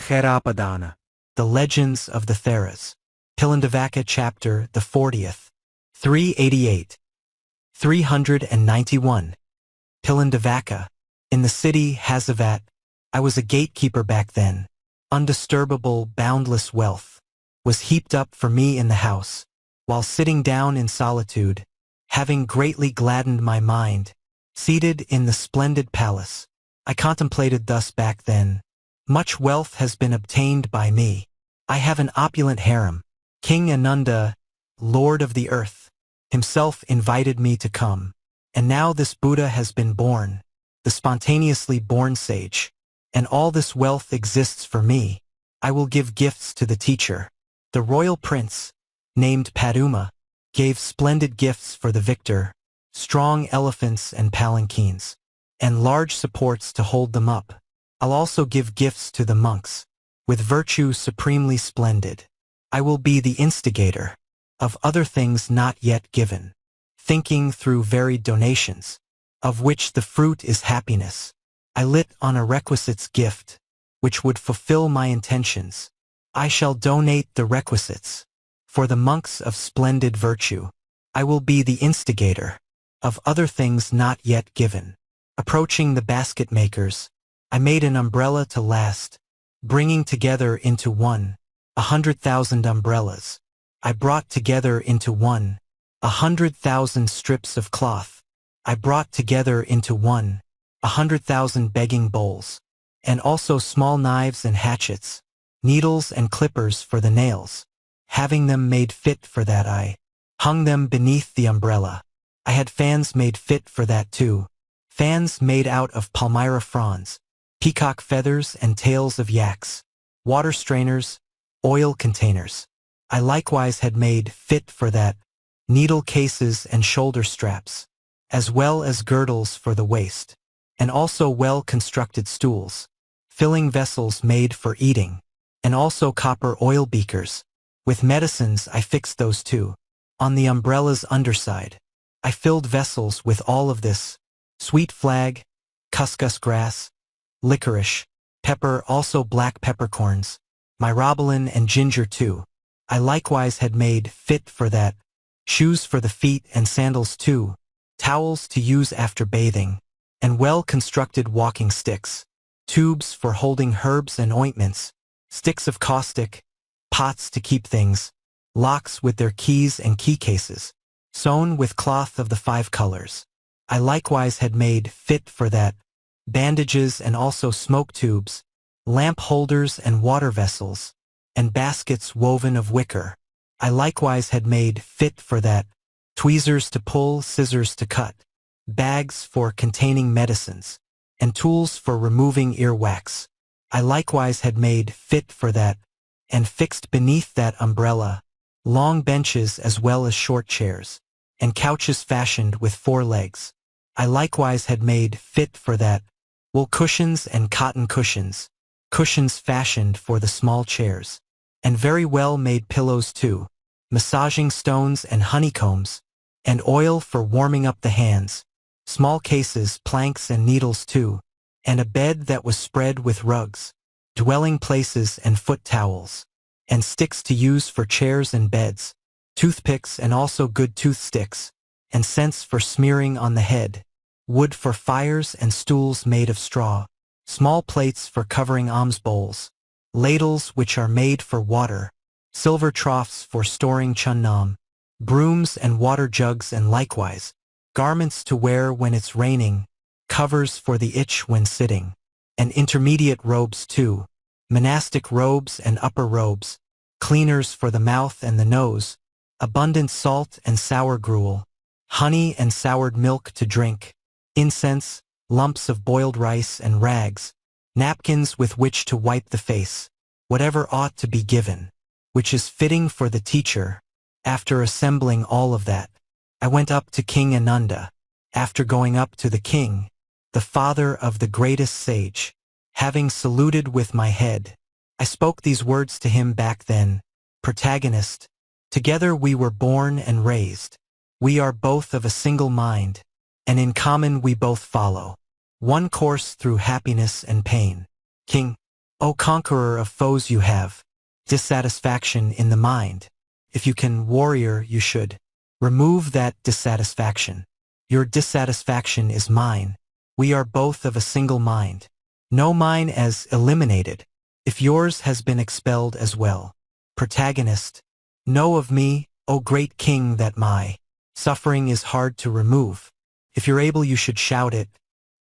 Therāpadāna, The Legends of the Theras. Pilindavaccha chapter the 40th. 388. 391. Pilindavaccha. In the city Hazavat, I was a gatekeeper back then. Undisturbable, boundless wealth was heaped up for me in the house, while sitting down in solitude, having greatly gladdened my mind, seated in the splendid palace. I contemplated thus back then. Much wealth has been obtained by me. I have an opulent harem. King Ananda, Lord of the earth, himself invited me to come. And now this Buddha has been born, the spontaneously born sage. And all this wealth exists for me. I will give gifts to the teacher. The royal prince, named Paduma, gave splendid gifts for the victor, strong elephants and palanquins, and large supports to hold them up. I'll also give gifts to the monks, with virtue supremely splendid. I will be the instigator of other things not yet given, thinking through varied donations, of which the fruit is happiness. I lit on a requisites gift, which would fulfill my intentions. I shall donate the requisites for the monks of splendid virtue. I will be the instigator of other things not yet given. Approaching the basket makers, I made an umbrella to last, bringing together into one 100,000 umbrellas. I brought together into one 100,000 strips of cloth. I brought together into one 100,000 begging bowls, and also small knives and hatchets, needles and clippers for the nails. Having them made fit for that, I hung them beneath the umbrella. I had fans made fit for that too, fans made out of palmyra fronds, peacock feathers and tails of yaks, water strainers, oil containers. I likewise had made fit for that needle cases and shoulder straps, as well as girdles for the waist, and also well-constructed stools, filling vessels made for eating, and also copper oil beakers. With medicines I fixed those too. On the umbrella's underside, I filled vessels with all of this: sweet flag, cuscus grass, licorice, pepper, also black peppercorns, myrobalan and ginger too. I likewise had made fit for that shoes for the feet and sandals too, towels to use after bathing, and well-constructed walking sticks, tubes for holding herbs and ointments, sticks of caustic, pots to keep things, locks with their keys and key cases, sewn with cloth of the 5 colors. I likewise had made fit for that bandages and also smoke tubes, lamp holders and water vessels, and baskets woven of wicker. I likewise had made fit for that tweezers to pull, scissors to cut, bags for containing medicines, and tools for removing earwax. I likewise had made fit for that, and fixed beneath that umbrella, long benches as well as short chairs, and couches fashioned with 4 legs. I likewise had made fit for that wool cushions and cotton cushions, cushions fashioned for the small chairs, and very well made pillows too, massaging stones and honeycombs, and oil for warming up the hands, small cases, planks and needles too, and a bed that was spread with rugs, dwelling places and foot towels, and sticks to use for chairs and beds, toothpicks and also good toothsticks, and scents for smearing on the head, wood for fires and stools made of straw, small plates for covering alms bowls, ladles which are made for water, silver troughs for storing chunnam, brooms and water jugs, and likewise garments to wear when it's raining, covers for the itch when sitting, and intermediate robes too, monastic robes and upper robes, cleaners for the mouth and the nose, abundant salt and sour gruel, honey and soured milk to drink, incense, lumps of boiled rice and rags, napkins with which to wipe the face, whatever ought to be given, which is fitting for the teacher. After assembling all of that, I went up to King Ananda. After going up to the king, the father of the greatest sage, having saluted with my head, I spoke these words to him back then: Protagonist, together we were born and raised. We are both of a single mind, and in common we both follow one course through happiness and pain. King, O conqueror of foes, you have dissatisfaction in the mind. If you can, warrior, you should remove that dissatisfaction. Your dissatisfaction is mine. We are both of a single mind. No mine as eliminated, if yours has been expelled as well. Protagonist, know of me, O great king, that my suffering is hard to remove. If you're able, you should shout it.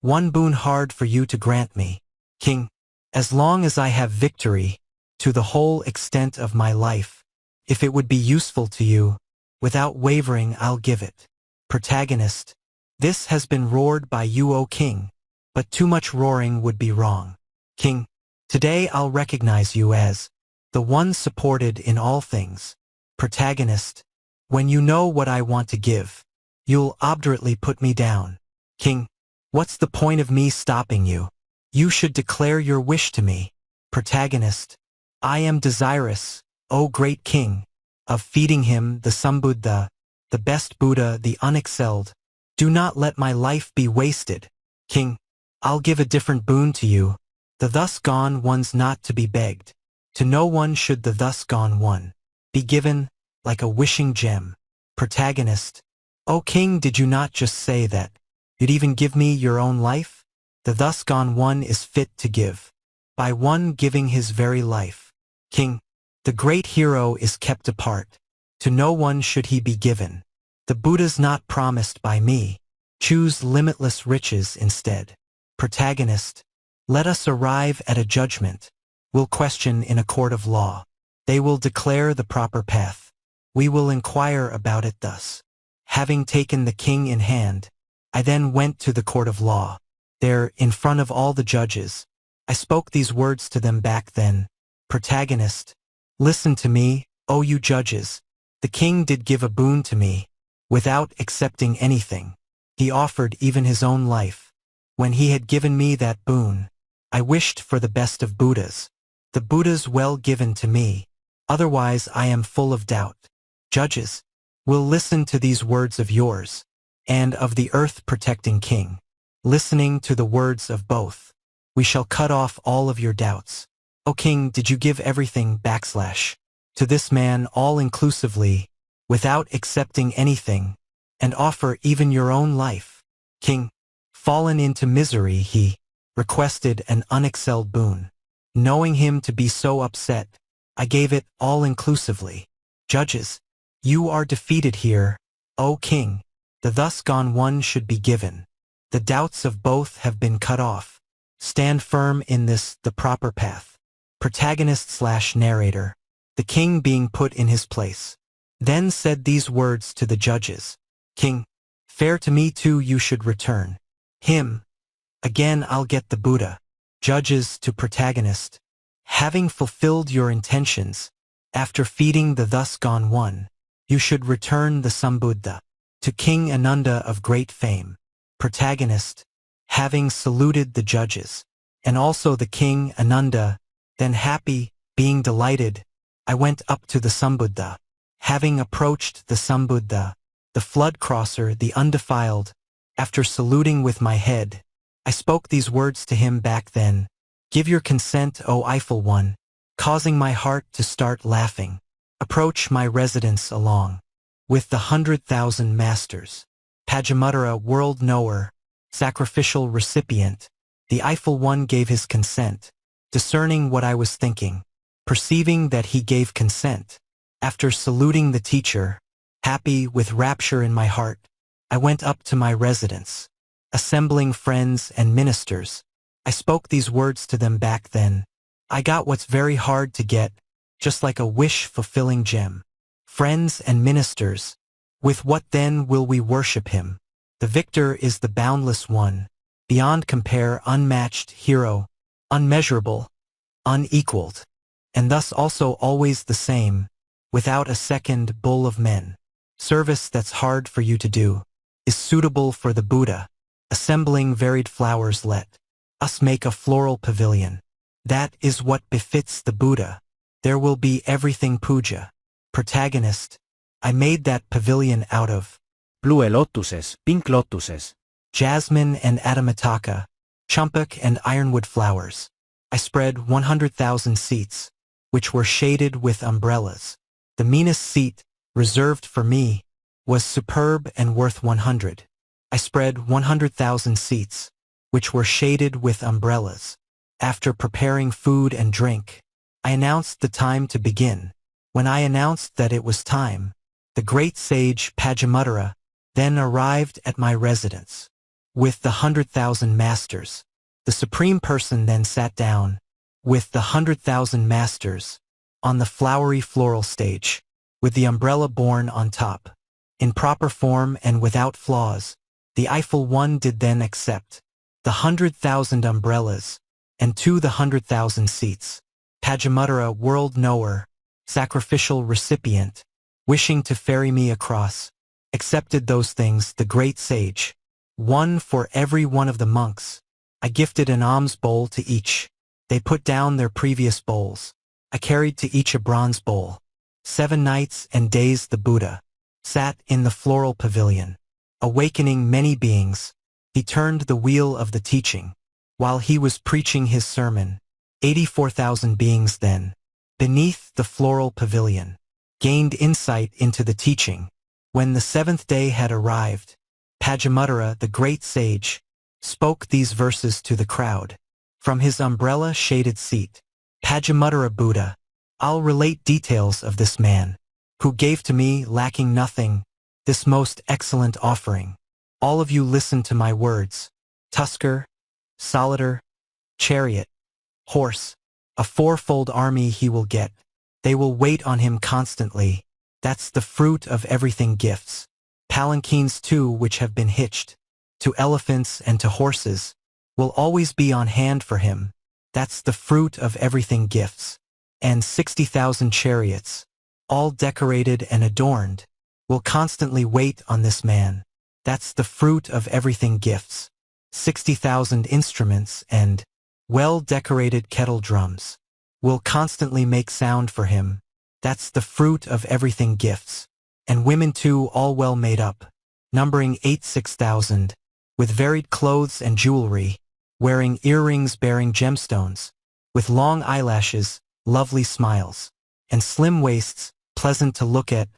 One boon hard for you to grant me, king. As long as I have victory, to the whole extent of my life, if it would be useful to you, without wavering I'll give it. Protagonist, this has been roared by you, O king, but too much roaring would be wrong. King, today I'll recognize you as the one supported in all things. Protagonist, when you know what I want to give, you'll obdurately put me down. King, what's the point of me stopping you? You should declare your wish to me. Protagonist, I am desirous, O great king, of feeding him, the Sambuddha, the best Buddha, the unexcelled. Do not let my life be wasted. King, I'll give a different boon to you. The thus gone one's not to be begged. To no one should the thus gone one be given, like a wishing gem. Protagonist, O king, did you not just say that you'd even give me your own life? The thus gone one is fit to give, by one giving his very life. King, the great hero is kept apart. To no one should he be given. The Buddha's not promised by me. Choose limitless riches instead. Protagonist, let us arrive at a judgment. We'll question in a court of law. They will declare the proper path. We will inquire about it thus. Having taken the king in hand, I then went to the court of law. There, in front of all the judges, I spoke these words to them back then. Protagonist, listen to me, O you judges. The king did give a boon to me, without accepting anything. He offered even his own life. When he had given me that boon, I wished for the best of Buddhas. The Buddha's well given to me, otherwise I am full of doubt. Judges, will listen to these words of yours, and of the earth-protecting king. Listening to the words of both, we shall cut off all of your doubts. O king, did you give everything to this man all-inclusively, without accepting anything, and offer even your own life? King, fallen into misery, he requested an unexcelled boon. Knowing him to be so upset, I gave it all-inclusively. Judges, you are defeated here, O king. The thus gone one should be given. The doubts of both have been cut off. Stand firm in this, the proper path. Protagonist/narrator, the king being put in his place, then said these words to the judges. King, fair to me too you should return him. Again I'll get the Buddha. Judges to protagonist, having fulfilled your intentions, after feeding the thus gone one, you should return the Sambuddha to King Ananda of great fame. Protagonist, having saluted the judges, and also the king Ananda, then happy, being delighted, I went up to the Sambuddha. Having approached the Sambuddha, the flood crosser, the undefiled, after saluting with my head, I spoke these words to him back then. Give your consent, O Eiffel One, causing my heart to start laughing. Approach my residence along with the 100,000 masters. Padumakutagariya, world knower, sacrificial recipient, the Eiffel One gave his consent, discerning what I was thinking, perceiving that he gave consent. After saluting the teacher, happy with rapture in my heart, I went up to my residence. Assembling friends and ministers, I spoke these words to them back then. I got what's very hard to get, just like a wish-fulfilling gem. Friends and ministers, with what then will we worship him? The victor is the boundless one, beyond compare, unmatched hero, unmeasurable, unequaled, and thus also always the same, without a second bull of men. Service that's hard for you to do is suitable for the Buddha. Assembling varied flowers, let us make a floral pavilion. That is what befits the Buddha. There will be everything puja. Protagonist, I made that pavilion out of blue lotuses, pink lotuses, jasmine and Adamataka, champak and ironwood flowers. I spread 100,000 seats, which were shaded with umbrellas. The meanest seat, reserved for me, was superb and worth 100. I spread 100,000 seats, which were shaded with umbrellas. After preparing food and drink, I announced the time to begin. When I announced that it was time, the great sage Padumakutagariya then arrived at my residence. With the 100,000 masters, the Supreme Person then sat down, with the 100,000 masters, on the flowery floral stage, with the umbrella borne on top. In proper form and without flaws, the Eiffel One did then accept the 100,000 umbrellas, and to the 100,000 seats. Padumakutagariya, world knower, sacrificial recipient, wishing to ferry me across, accepted those things, the great sage. One for every one of the monks. I gifted an alms bowl to each. They put down their previous bowls. I carried to each a bronze bowl. 7 nights and days the Buddha sat in the floral pavilion, awakening many beings. He turned the wheel of the teaching. While he was preaching his sermon, 84,000 beings then, beneath the floral pavilion, gained insight into the teaching. When the 7th day had arrived, Padumakutagariya, the great sage, spoke these verses to the crowd. From his umbrella-shaded seat, Padumakutagariya Buddha, I'll relate details of this man, who gave to me, lacking nothing, this most excellent offering. All of you listen to my words. Tusker, solitaire, chariot, horse, a 4-fold army he will get. They will wait on him constantly. That's the fruit of everything gifts. Palanquins too, which have been hitched to elephants and to horses, will always be on hand for him. That's the fruit of everything gifts. And 60,000 chariots, all decorated and adorned, will constantly wait on this man. That's the fruit of everything gifts. 60,000 instruments and well-decorated kettle drums will constantly make sound for him. That's the fruit of everything gifts. And women too, all well made up, numbering 86,000, with varied clothes and jewelry, wearing earrings bearing gemstones, with long eyelashes, lovely smiles, and slim waists, pleasant to look at,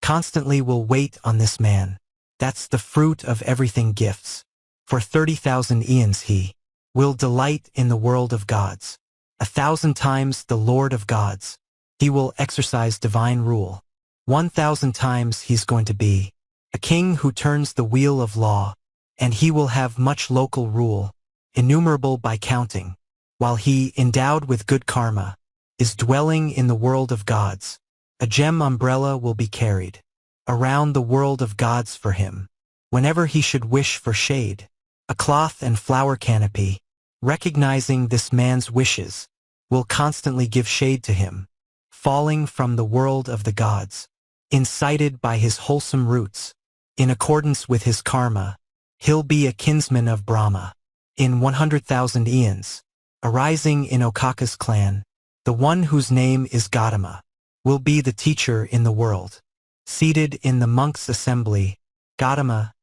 constantly will wait on this man. That's the fruit of everything gifts. For 30,000 eons he will delight in the world of gods. 1,000 times the Lord of gods. He will exercise divine rule. 1,000 times he's going to be a king who turns the wheel of law, and he will have much local rule, innumerable by counting, while he, endowed with good karma, is dwelling in the world of gods. A gem umbrella will be carried around the world of gods for him, whenever he should wish for shade. A cloth and flower canopy, recognizing this man's wishes, will constantly give shade to him, falling from the world of the gods. Incited by his wholesome roots, in accordance with his karma, he'll be a kinsman of Brahma. In 100,000 eons, arising in Okaka's clan, the one whose name is Gautama, will be the teacher in the world. Seated in the monks' assembly, Gautama,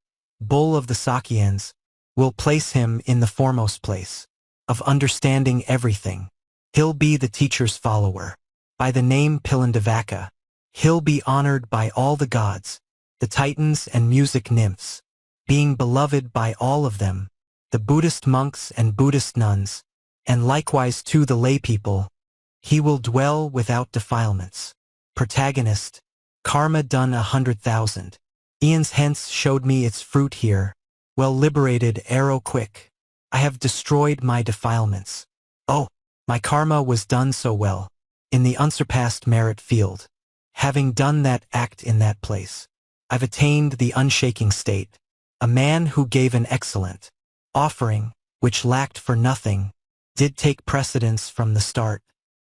bull of the Sakyans, will place him in the foremost place of understanding everything. He'll be the teacher's follower. By the name Pilindavaccha, he'll be honored by all the gods, the titans and music nymphs, being beloved by all of them, the Buddhist monks and Buddhist nuns, and likewise to the lay people. He will dwell without defilements. Protagonist, karma done 100,000 eons hence showed me its fruit here. Well liberated, arrow quick. I have destroyed my defilements. Oh, my karma was done so well, in the unsurpassed merit field. Having done that act in that place, I've attained the unshaking state. A man who gave an excellent offering, which lacked for nothing, did take precedence from the start.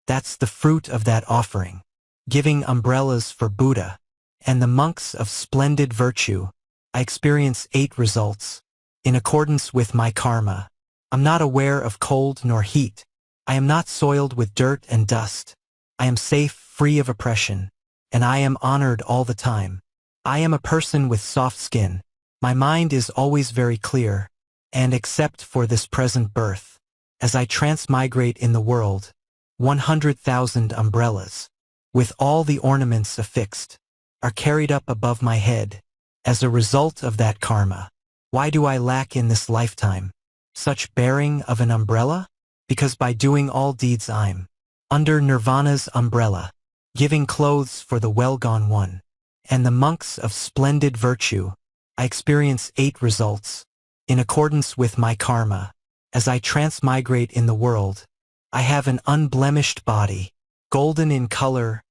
That's the fruit of that offering. Giving umbrellas for Buddha and the monks of splendid virtue, I experience 8 results. In accordance with my karma, I'm not aware of cold nor heat. I am not soiled with dirt and dust. I am safe, free of oppression, and I am honored all the time. I am a person with soft skin. My mind is always very clear, and except for this present birth, as I transmigrate in the world, 100,000 umbrellas, with all the ornaments affixed, are carried up above my head, as a result of that karma. Why do I lack in this lifetime such bearing of an umbrella? Because by doing all deeds I'm under Nirvana's umbrella, giving clothes for the well-gone one, and the monks of splendid virtue. I experience 8 results, in accordance with my karma. As I transmigrate in the world, I have an unblemished body, golden in color,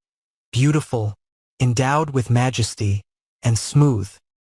beautiful, endowed with majesty, and smooth.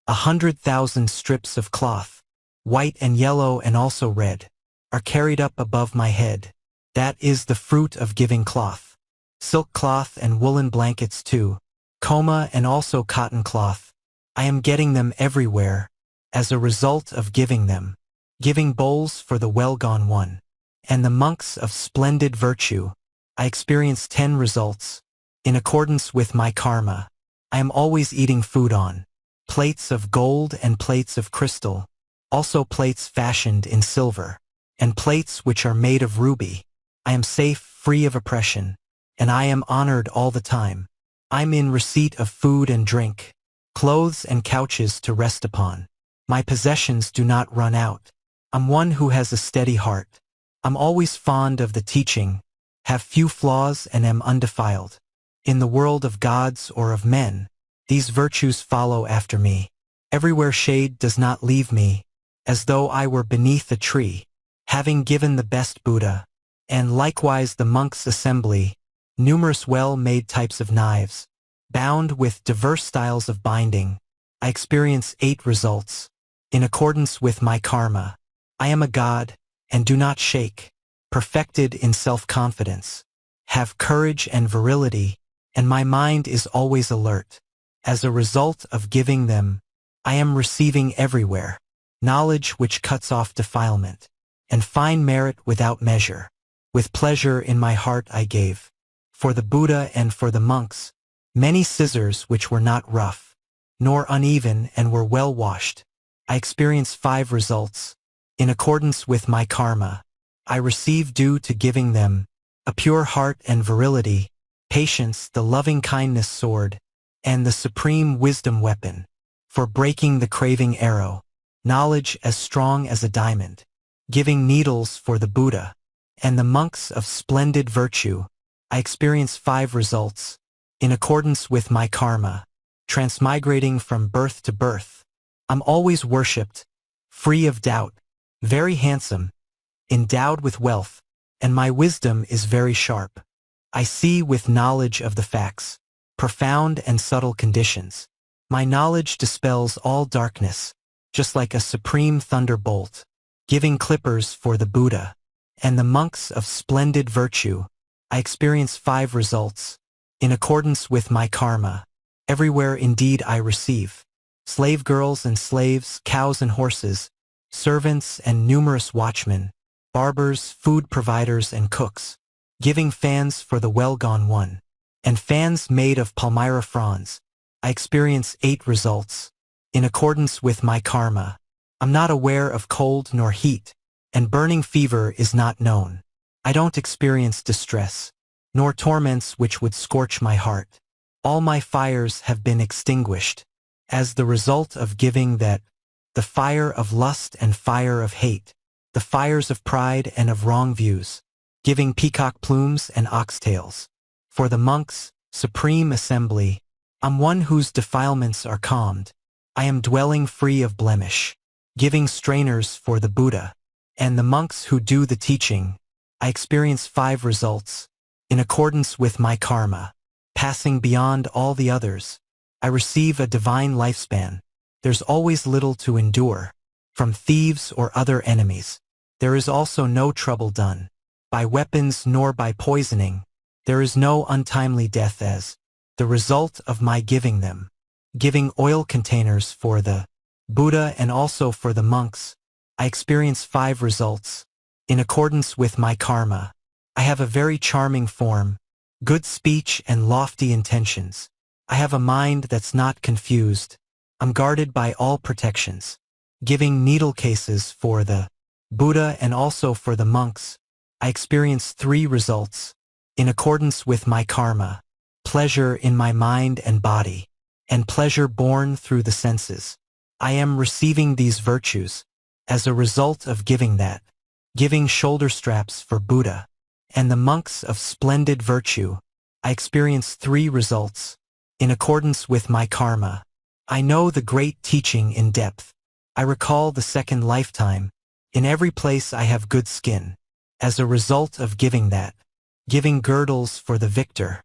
100,000 strips of cloth, white and yellow and also red, are carried up above my head. That is the fruit of giving cloth. Silk cloth and woolen blankets too, coma and also cotton cloth. I am getting them everywhere, as a result of giving them. Giving bowls for the well-gone one, and the monks of splendid virtue. I experience 10 results, in accordance with my karma. I am always eating food on plates of gold and plates of crystal, also plates fashioned in silver, and plates which are made of ruby. I am safe, free of oppression, and I am honored all the time. I'm in receipt of food and drink, clothes and couches to rest upon. My possessions do not run out. I'm one who has a steady heart. I'm always fond of the teaching, have few flaws and am undefiled. In the world of gods or of men, these virtues follow after me. Everywhere shade does not leave me, as though I were beneath a tree, having given the best Buddha, and likewise the monks' assembly, numerous well-made types of knives, bound with diverse styles of binding. I experience 8 results, in accordance with my karma. I am a god, and do not shake, perfected in self-confidence, have courage and virility, and my mind is always alert. As a result of giving them, I am receiving everywhere knowledge which cuts off defilement, and fine merit without measure. With pleasure in my heart I gave, for the Buddha and for the monks, many scissors which were not rough, nor uneven and were well washed. I experience 5 results, in accordance with my karma. I receive due to giving them a pure heart and virility, patience, the loving-kindness sword, and the supreme wisdom weapon, for breaking the craving arrow, knowledge as strong as a diamond, giving needles for the Buddha, and the monks of splendid virtue. I experience 5 results, in accordance with my karma, transmigrating from birth to birth. I'm always worshipped, free of doubt, very handsome, endowed with wealth, and my wisdom is very sharp. I see with knowledge of the facts, profound and subtle conditions. My knowledge dispels all darkness, just like a supreme thunderbolt, giving clippers for the Buddha, and the monks of splendid virtue. I experience 5 results, in accordance with my karma. Everywhere indeed I receive. Slave girls and slaves, cows and horses, servants and numerous watchmen, barbers, food providers and cooks, giving fans for the well-gone one, and fans made of palmyra fronds. I experience 8 results, in accordance with my karma. I'm not aware of cold nor heat, and burning fever is not known. I don't experience distress, nor torments which would scorch my heart. All my fires have been extinguished, as the result of giving that, the fire of lust and fire of hate, the fires of pride and of wrong views, giving peacock plumes and oxtails. For the monks, supreme assembly, I'm one whose defilements are calmed. I am dwelling free of blemish, giving strainers for the Buddha, and the monks who do the teaching. I experience 5 results, in accordance with my karma, passing beyond all the others. I receive a divine lifespan. There's always little to endure, from thieves or other enemies. There is also no trouble done by weapons nor by poisoning. There is no untimely death as the result of my giving them. Giving oil containers for the Buddha and also for the monks. I experience 5 results, in accordance with my karma. I have a very charming form, good speech and lofty intentions. I have a mind that's not confused. I'm guarded by all protections. Giving needle cases for the Buddha and also for the monks, I experience 3 results. In accordance with my karma, pleasure in my mind and body, and pleasure born through the senses. I am receiving these virtues as a result of giving that. Giving shoulder straps for Buddha and the monks of splendid virtue. I experience 3 results. In accordance with my karma, I know the great teaching in depth. I recall the second lifetime. In every place I have good skin. As a result of giving that. Giving girdles for the victor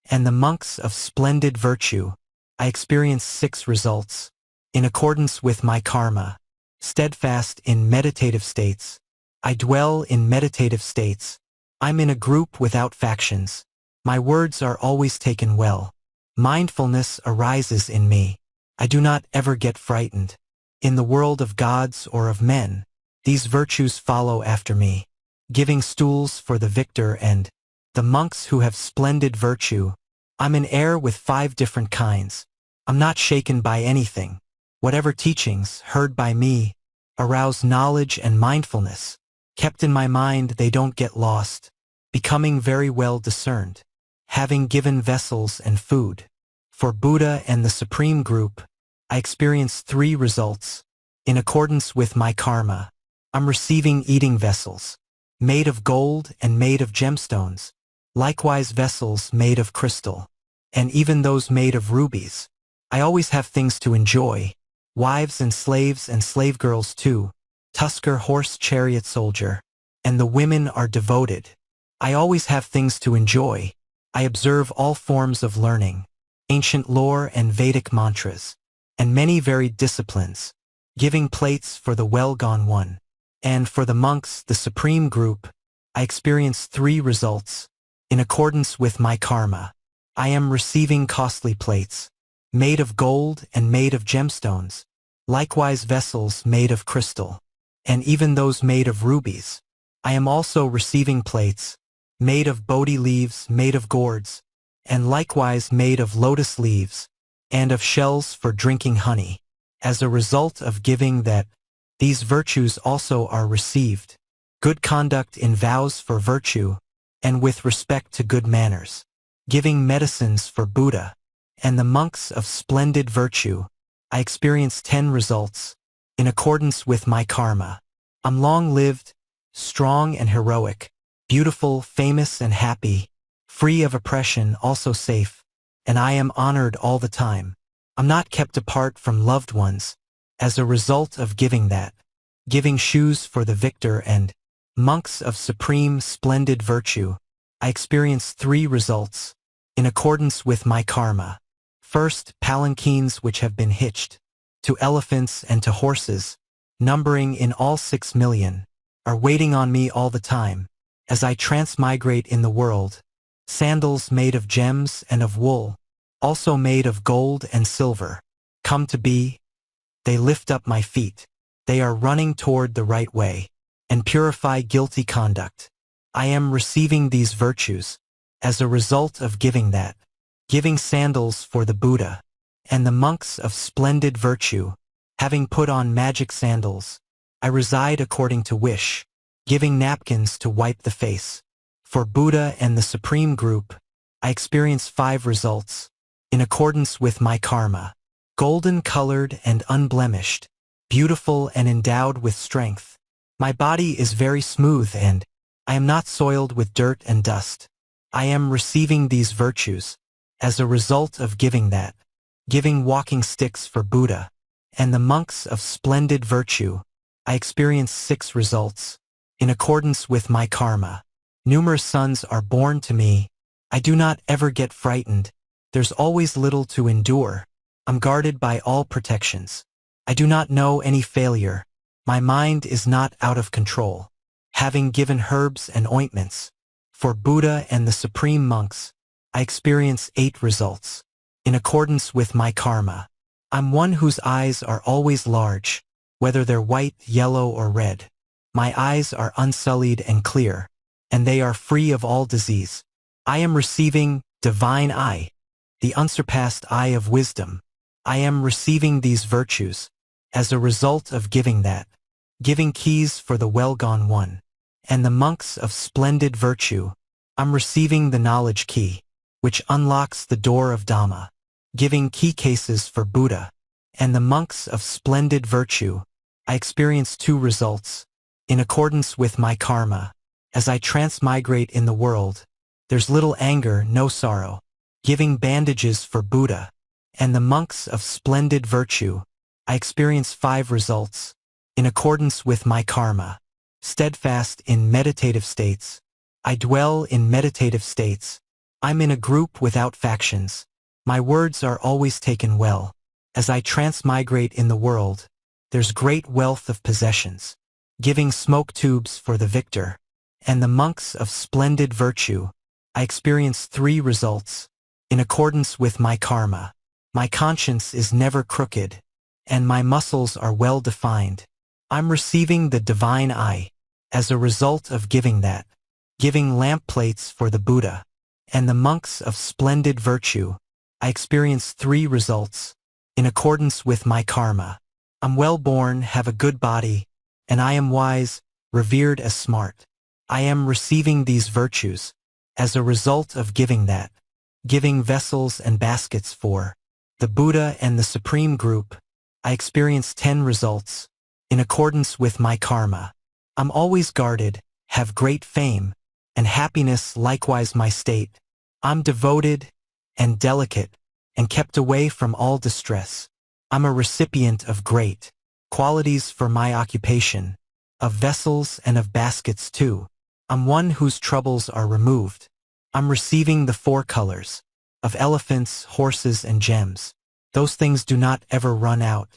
and the monks of splendid virtue. I experience 6 results. In accordance with my karma, steadfast in meditative states. I dwell in meditative states. I'm in a group without factions. My words are always taken well. Mindfulness arises in me. I do not ever get frightened. In the world of gods or of men, these virtues follow after me. Giving stools for the victor and the monks who have splendid virtue. I'm an heir with 5 different kinds. I'm not shaken by anything. Whatever teachings, heard by me, arouse knowledge and mindfulness. Kept in my mind, they don't get lost. Becoming very well discerned. Having given vessels and food. For Buddha and the Supreme Group, I experience 3 results. In accordance with my karma, I'm receiving eating vessels, made of gold and made of gemstones. Likewise vessels made of crystal, and even those made of rubies. I always have things to enjoy. Wives and slave girls too. Tusker horse chariot soldier. And the women are devoted. I always have things to enjoy. I observe all forms of learning, ancient lore and Vedic mantras, and many varied disciplines. Giving plates for the well-gone one. And for the monks, the Supreme Group, I experience 3 results. In accordance with my karma, I am receiving costly plates, made of gold and made of gemstones. Likewise vessels made of crystal, and even those made of rubies. I am also receiving plates, made of bodhi leaves, made of gourds, and likewise made of lotus leaves, and of shells for drinking honey. As a result of giving that, these virtues also are received. Good conduct in vows for virtue, and with respect to good manners. Giving medicines for Buddha, and the monks of splendid virtue. I experience 10 results. In accordance with my karma, I'm long-lived, strong and heroic, beautiful, famous and happy, free of oppression, also safe, and I am honored all the time. I'm not kept apart from loved ones, as a result of giving that. Giving shoes for the victor and monks of supreme splendid virtue. I experience 3 results. In accordance with my karma. First, palanquins which have been hitched to elephants and to horses, numbering in all 6 million, are waiting on me all the time, as I transmigrate in the world. Sandals made of gems and of wool, also made of gold and silver, come to be. They lift up my feet. They are running toward the right way, and purify guilty conduct. I am receiving these virtues, as a result of giving that. Giving sandals for the Buddha, and the monks of splendid virtue. Having put on magic sandals, I reside according to wish. Giving napkins to wipe the face. For Buddha and the Supreme Group, I experience 5 results. In accordance with my karma. Golden-colored and unblemished, beautiful and endowed with strength. My body is very smooth and I am not soiled with dirt and dust. I am receiving these virtues as a result of giving that. Giving walking sticks for Buddha and the monks of splendid virtue. I experience 6 results. In accordance with my karma. Numerous sons are born to me. I do not ever get frightened. There's always little to endure. I'm guarded by all protections. I do not know any failure. My mind is not out of control. Having given herbs and ointments for Buddha and the supreme monks, I experience 8 results. In accordance with my karma. I'm one whose eyes are always large, whether they're white, yellow, or red. My eyes are unsullied and clear, and they are free of all disease. I am receiving divine eye, the unsurpassed eye of wisdom. I am receiving these virtues as a result of giving that. Giving keys for the well-gone one, and the monks of splendid virtue. I'm receiving the knowledge key, which unlocks the door of Dhamma, giving key cases for Buddha, and the monks of splendid virtue. I experience 2 results. In accordance with my karma, as I transmigrate in the world, there's little anger, no sorrow, giving bandages for Buddha, and the monks of splendid virtue. I experience 5 results. In accordance with my karma, steadfast in meditative states. I dwell in meditative states. I'm in a group without factions. My words are always taken well. As I transmigrate in the world, there's great wealth of possessions, giving smoke tubes for the victor, and the monks of splendid virtue. I experience 3 results. In accordance with my karma, my conscience is never crooked, and my muscles are well defined. I'm receiving the divine eye as a result of giving lamp plates for the Buddha, and the monks of splendid virtue. I experience 3 results. In accordance with my karma, I'm well born, have a good body, and I am wise, revered as smart. I am receiving these virtues as a result of giving vessels and baskets for the Buddha and the Supreme Group. I experience 10 results. In accordance with my karma, I'm always guarded, have great fame, and happiness likewise my state. I'm devoted and delicate, and kept away from all distress. I'm a recipient of great qualities for my occupation, of vessels and of baskets too. I'm one whose troubles are removed. I'm receiving the 4 colors of elephants, horses, and gems. Those things do not ever run out.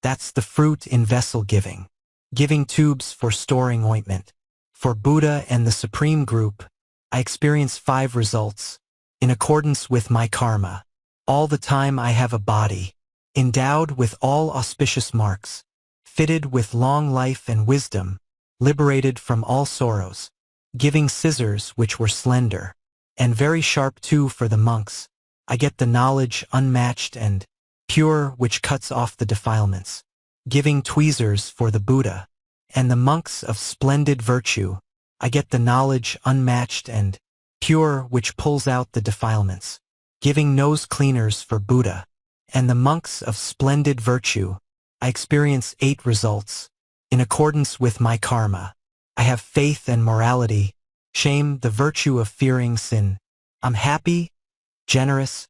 That's the fruit in vessel giving. Giving tubes for storing ointment. For Buddha and the Supreme Group, I experience 5 results. In accordance with my karma, all the time I have a body, endowed with all auspicious marks, fitted with long life and wisdom, liberated from all sorrows, giving scissors which were slender, and very sharp too for the monks. I get the knowledge unmatched and pure which cuts off the defilements, giving tweezers for the Buddha, and the monks of splendid virtue. I get the knowledge unmatched and pure which pulls out the defilements, giving nose cleaners for Buddha, and the monks of splendid virtue. I experience 8 results. In accordance with my karma, I have faith and morality, shame the virtue of fearing sin. I'm happy, generous,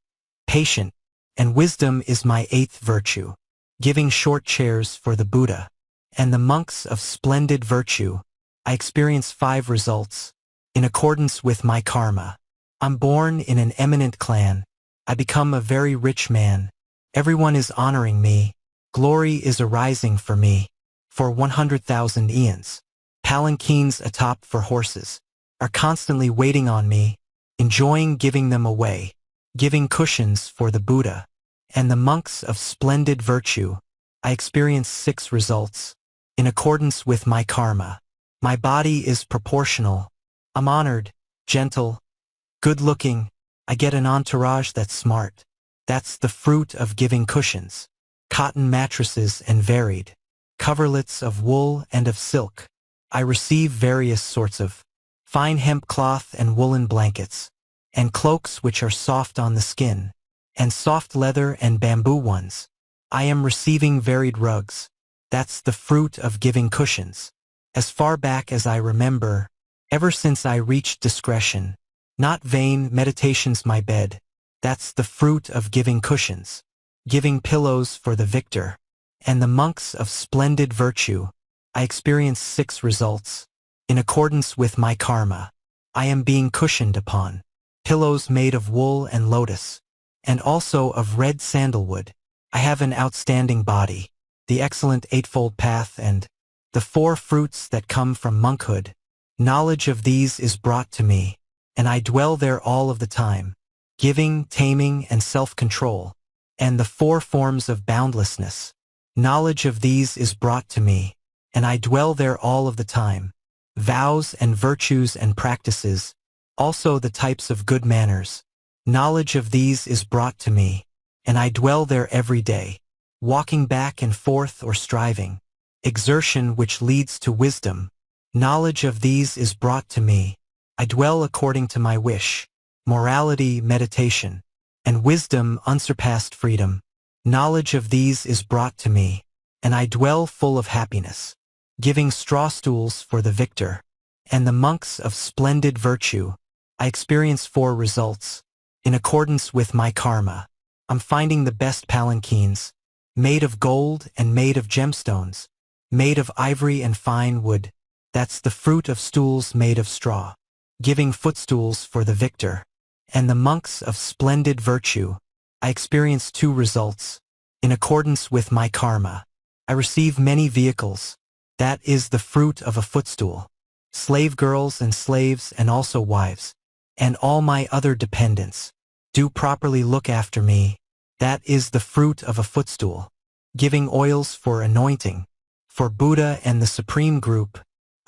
patient, and wisdom is my 8th virtue, giving short chairs for the Buddha, and the monks of splendid virtue. I experience 5 results. In accordance with my karma, I'm born in an eminent clan. I become a very rich man. Everyone is honoring me. Glory is arising for me. For 100,000 eons, palanquins atop for horses are constantly waiting on me, enjoying giving them away, giving cushions for the Buddha, and the monks of splendid virtue. I experience 6 results. In accordance with my karma, my body is proportional. I'm honored, gentle, good-looking. I get an entourage that's smart. That's the fruit of giving cushions, cotton mattresses and varied coverlets of wool and of silk. I receive various sorts of fine hemp cloth and woolen blankets, and cloaks which are soft on the skin, and soft leather and bamboo ones. I am receiving varied rugs. That's the fruit of giving cushions. As far back as I remember, ever since I reached discretion, not vain meditations my bed. That's the fruit of giving cushions, giving pillows for the victor, and the monks of splendid virtue. I experience 6 results. In accordance with my karma, I am being cushioned upon pillows made of wool and lotus, and also of red sandalwood. I have an outstanding body, the excellent eightfold path, and the 4 fruits that come from monkhood. Knowledge of these is brought to me, and I dwell there all of the time, giving, taming, and self-control, and the 4 forms of boundlessness. Knowledge of these is brought to me, and I dwell there all of the time. Vows and virtues and practices, also the types of good manners. Knowledge of these is brought to me, and I dwell there every day, walking back and forth or striving. Exertion which leads to wisdom. Knowledge of these is brought to me. I dwell according to my wish. Morality, meditation, and wisdom, unsurpassed freedom. Knowledge of these is brought to me, and I dwell full of happiness, giving straw stools for the victor, and the monks of splendid virtue. I experience 4 results. In accordance with my karma, I'm finding the best palanquins, made of gold and made of gemstones, made of ivory and fine wood. That's the fruit of stools made of straw, giving footstools for the victor, and the monks of splendid virtue. I experience 2 results. In accordance with my karma, I receive many vehicles. That is the fruit of a footstool. Slave girls and slaves and also wives, and all my other dependents, do properly look after me. That is the fruit of a footstool. Giving oils for anointing. For Buddha and the Supreme Group,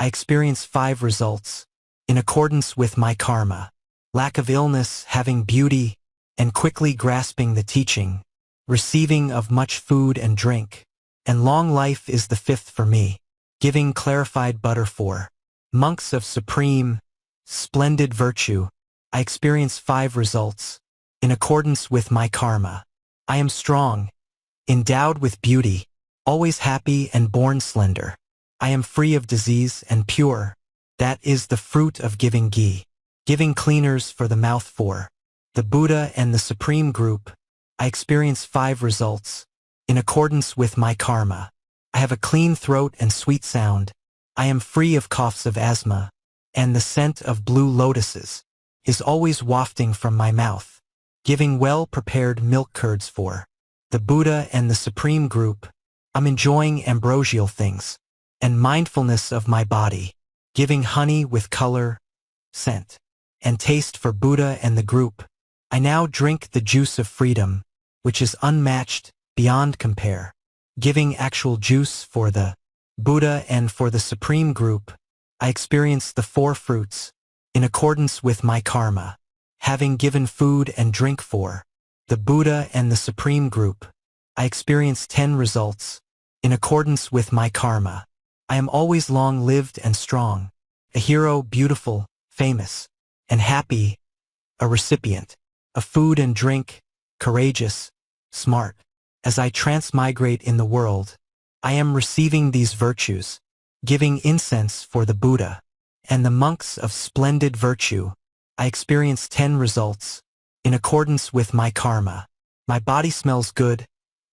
I experience 5 results. In accordance with my karma, lack of illness, having beauty, and quickly grasping the teaching, receiving of much food and drink, and long life is the 5th for me. Giving clarified butter for monks of supreme, splendid virtue, I experience 5 results. In accordance with my karma, I am strong, endowed with beauty, always happy and born slender. I am free of disease and pure. That is the fruit of giving ghee. Giving cleaners for the mouth for the Buddha and the Supreme Group, I experience 5 results. In accordance with my karma, I have a clean throat and sweet sound. I am free of coughs of asthma, and the scent of blue lotuses is always wafting from my mouth. Giving well-prepared milk curds for the Buddha and the Supreme Group, I'm enjoying ambrosial things, and mindfulness of my body. Giving honey with color, scent, and taste for Buddha and the group, I now drink the juice of freedom, which is unmatched, beyond compare. Giving actual juice for the Buddha and for the Supreme Group, I experience the 4 fruits. In accordance with my karma, having given food and drink for the Buddha and the Supreme Group, I experience 10 results. In accordance with my karma, I am always long-lived and strong, a hero, beautiful, famous, and happy, a recipient of food and drink, courageous, smart. As I transmigrate in the world, I am receiving these virtues, giving incense for the Buddha and the monks of splendid virtue. I experience 10 results. In accordance with my karma, my body smells good.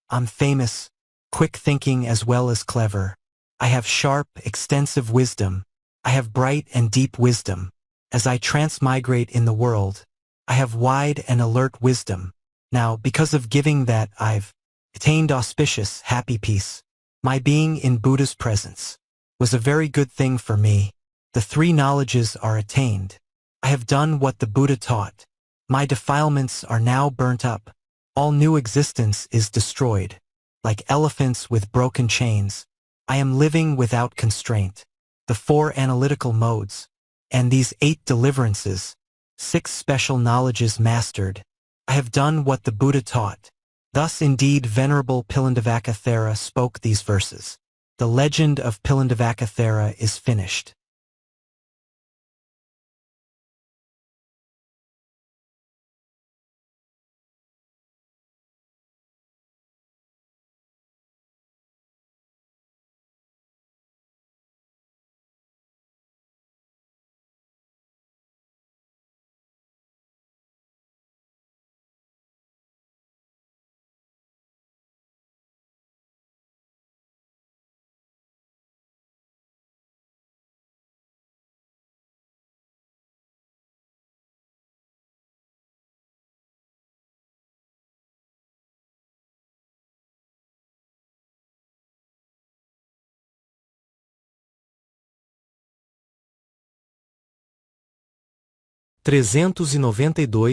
I'm famous, quick thinking as well as clever. I have sharp, extensive wisdom. I have bright and deep wisdom. As I transmigrate in the world, I have wide and alert wisdom. Now, because of giving that, I've attained auspicious, happy peace. My being in Buddha's presence was a very good thing for me. The 3 knowledges are attained. I have done what the Buddha taught. My defilements are now burnt up. All new existence is destroyed. Like elephants with broken chains, I am living without constraint. The 4 analytical modes, and these 8 deliverances, 6 special knowledges mastered. I have done what the Buddha taught. Thus indeed Venerable Pilindavaccha Thera spoke these verses. The legend of Pilindavaccha Thera is finished.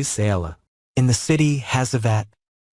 Sela. In the city Hasavat,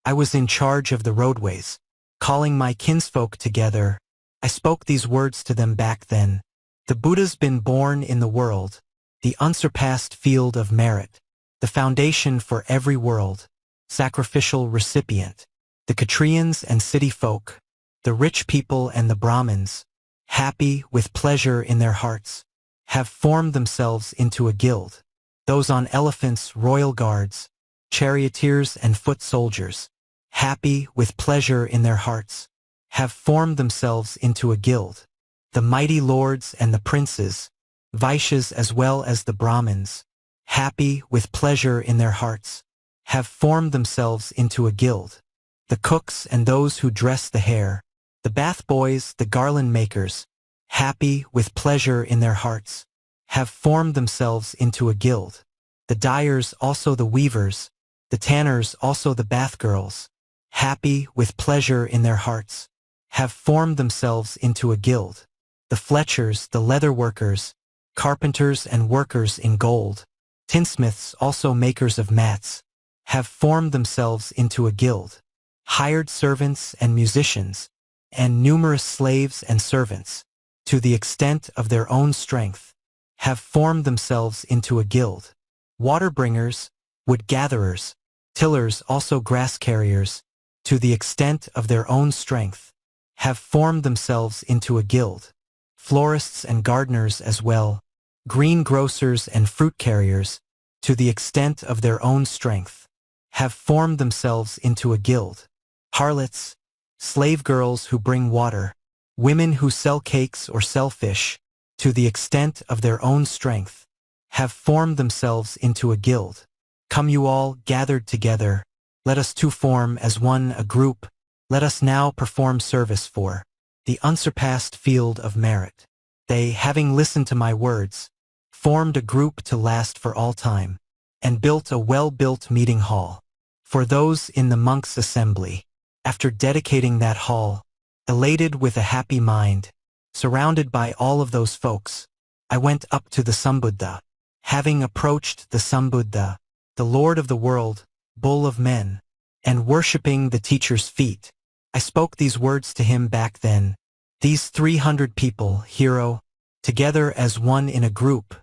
I was in charge of the roadways. Calling my kinsfolk together, I spoke these words to them back then. The Buddha's been born in the world, the unsurpassed field of merit, the foundation for every world, sacrificial recipient, the Kshatriyans and city folk, the rich people and the Brahmins, happy with pleasure in their hearts, have formed themselves into a guild. Those on elephants, royal guards, charioteers and foot soldiers, happy with pleasure in their hearts, have formed themselves into a guild. The mighty lords and the princes, Vaishyas as well as the Brahmins, happy with pleasure in their hearts, have formed themselves into a guild. The cooks and those who dress the hair, the bath boys, the garland makers, happy with pleasure in their hearts, have formed themselves into a guild. The dyers, also the weavers, the tanners, also the bath girls, happy with pleasure in their hearts, have formed themselves into a guild. The fletchers, the leather workers, carpenters and workers in gold, tinsmiths, also makers of mats, have formed themselves into a guild. Hired servants and musicians, and numerous slaves and servants, to the extent of their own strength, have formed themselves into a guild. Water bringers, wood gatherers, tillers, also grass carriers, to the extent of their own strength, have formed themselves into a guild. Florists and gardeners as well, greengrocers and fruit carriers, to the extent of their own strength, have formed themselves into a guild. Harlots, slave girls who bring water, women who sell cakes or sell fish, to the extent of their own strength, have formed themselves into a guild. Come you all gathered together, let us two form as one a group, let us now perform service for the unsurpassed field of merit. They, having listened to my words, formed a group to last for all time, and built a well-built meeting hall for those in the monks' assembly. After dedicating that hall, elated with a happy mind, surrounded by all of those folks, I went up to the Sambuddha. Having approached the Sambuddha, the Lord of the world, Bull of men, and worshipping the teacher's feet, I spoke these words to him back then. These 300 people, hero, together as one in a group,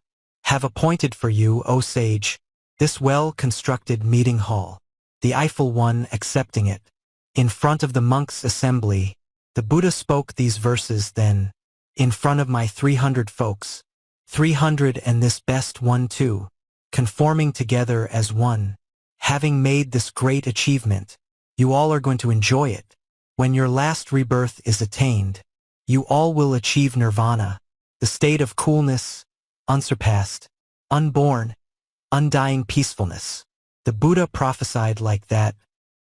have appointed for you, O sage, this well-constructed meeting hall, the Eiffel one accepting it. In front of the monks' assembly, the Buddha spoke these verses then, in front of my 300 folks, 300 and this best one too, conforming together as one. Having made this great achievement, you all are going to enjoy it. When your last rebirth is attained, you all will achieve nirvana, the state of coolness, unsurpassed, unborn, undying peacefulness. The Buddha prophesied like that,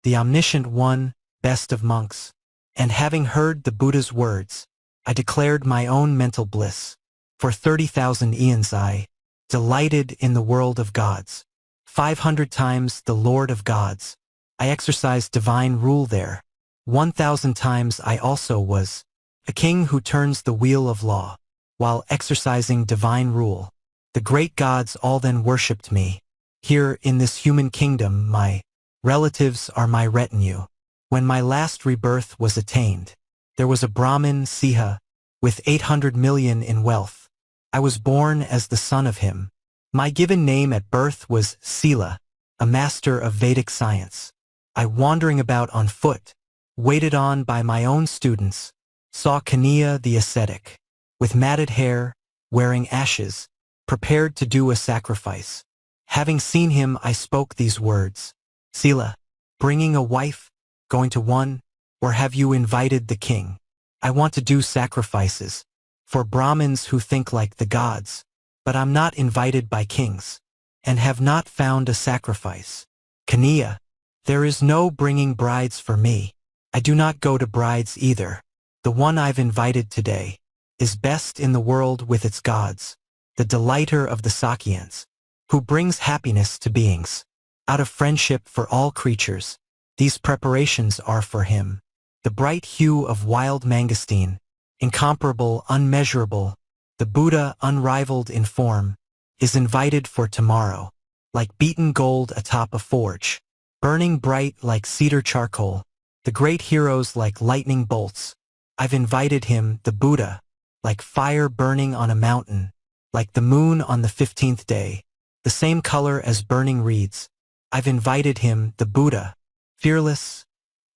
the omniscient one, best of monks. And having heard the Buddha's words, I declared my own mental bliss. For 30,000 eons I delighted in the world of gods. 500 times the Lord of gods, I exercised divine rule there. 1,000 times I also was a king who turns the wheel of law, while exercising divine rule. The great gods all then worshipped me. Here in this human kingdom my relatives are my retinue. When my last rebirth was attained, there was a Brahmin, Siha, with 800 million in wealth. I was born as the son of him. My given name at birth was Sela, a master of Vedic science. I, wandering about on foot, waited on by my own students, saw Kaniya the ascetic, with matted hair, wearing ashes, prepared to do a sacrifice. Having seen him, I spoke these words. Sela, bringing a wife, going to one, or have you invited the king? I want to do sacrifices, for Brahmins who think like the gods, but I'm not invited by kings, and have not found a sacrifice. Kaniya, there is no bringing brides for me. I do not go to brides either. The one I've invited today is best in the world with its gods, the delighter of the Sakyans, who brings happiness to beings. Out of friendship for all creatures, these preparations are for him. The bright hue of wild mangosteen, incomparable, unmeasurable, the Buddha unrivaled in form, is invited for tomorrow, like beaten gold atop a forge, burning bright like cedar charcoal, the great heroes like lightning bolts. I've invited him, the Buddha, like fire burning on a mountain, like the moon on the 15th day, the same color as burning reeds. I've invited him, the Buddha, fearless,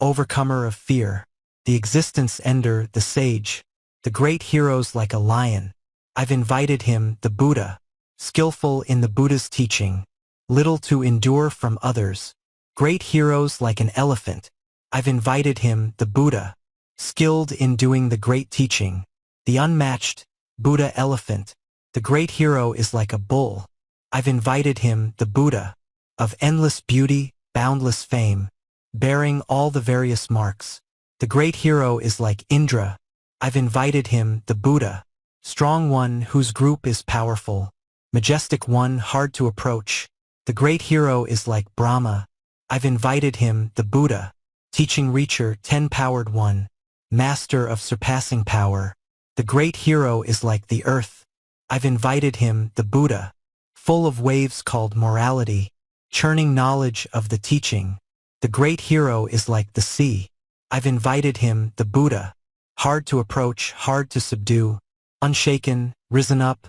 overcomer of fear, the existence ender, the sage, the great heroes like a lion, I've invited him, the Buddha, skillful in the Buddha's teaching, little to endure from others, great heroes like an elephant. I've invited him, the Buddha, skilled in doing the great teaching, the unmatched Buddha elephant. The great hero is like a bull. I've invited him, the Buddha, of endless beauty, boundless fame, bearing all the various marks. The great hero is like Indra. I've invited him, the Buddha, strong one whose group is powerful, majestic one hard to approach. The great hero is like Brahma. I've invited him, the Buddha, teaching reacher, 10-powered one, master of surpassing power. The great hero is like the earth. I've invited him, the Buddha, full of waves called morality, churning knowledge of the teaching. The great hero is like the sea. I've invited him, the Buddha, hard to approach, hard to subdue, unshaken, risen up,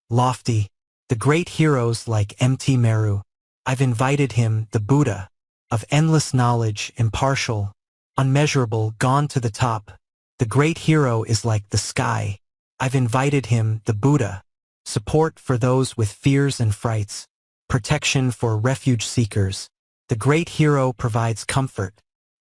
lofty. The great heroes like Mt. Meru. I've invited him, the Buddha, of endless knowledge, impartial, unmeasurable, gone to the top. The great hero is like the sky. I've invited him, the Buddha, support for those with fears and frights, protection for refuge seekers. The great hero provides comfort.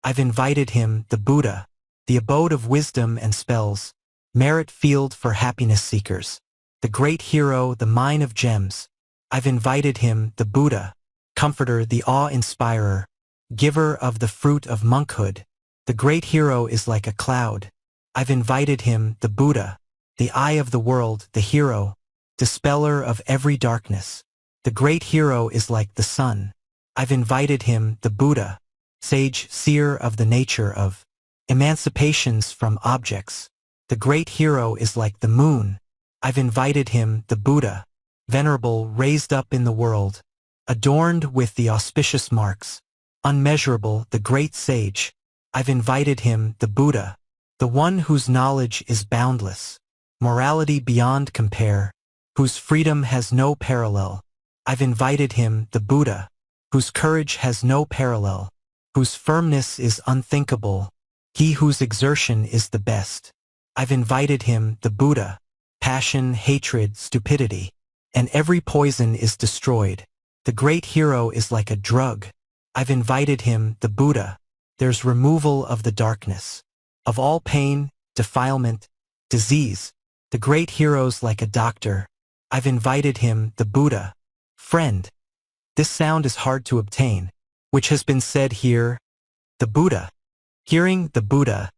I've invited him, the Buddha, the abode of wisdom and spells, merit field for happiness seekers. The great hero, the mine of gems. I've invited him, the Buddha, comforter, the awe-inspirer, giver of the fruit of monkhood. The great hero is like a cloud. I've invited him, the Buddha, the eye of the world, the hero, dispeller of every darkness. The great hero is like the sun. I've invited him, the Buddha, sage, seer of the nature of emancipations from objects. The great hero is like the moon. I've invited him, the Buddha, venerable, raised up in the world, adorned with the auspicious marks, unmeasurable, the great sage. I've invited him, the Buddha, the one whose knowledge is boundless, morality beyond compare, whose freedom has no parallel. I've invited him, the Buddha, whose courage has no parallel, whose firmness is unthinkable, he whose exertion is the best. I've invited him, the Buddha, passion, hatred, stupidity, and every poison is destroyed. The great hero is like a drug. I've invited him, the Buddha, there's removal of the darkness, of all pain, defilement, disease. The great hero's like a doctor. I've invited him, the Buddha, friend. This sound is hard to obtain, which has been said here, the Buddha. Hearing the Buddha,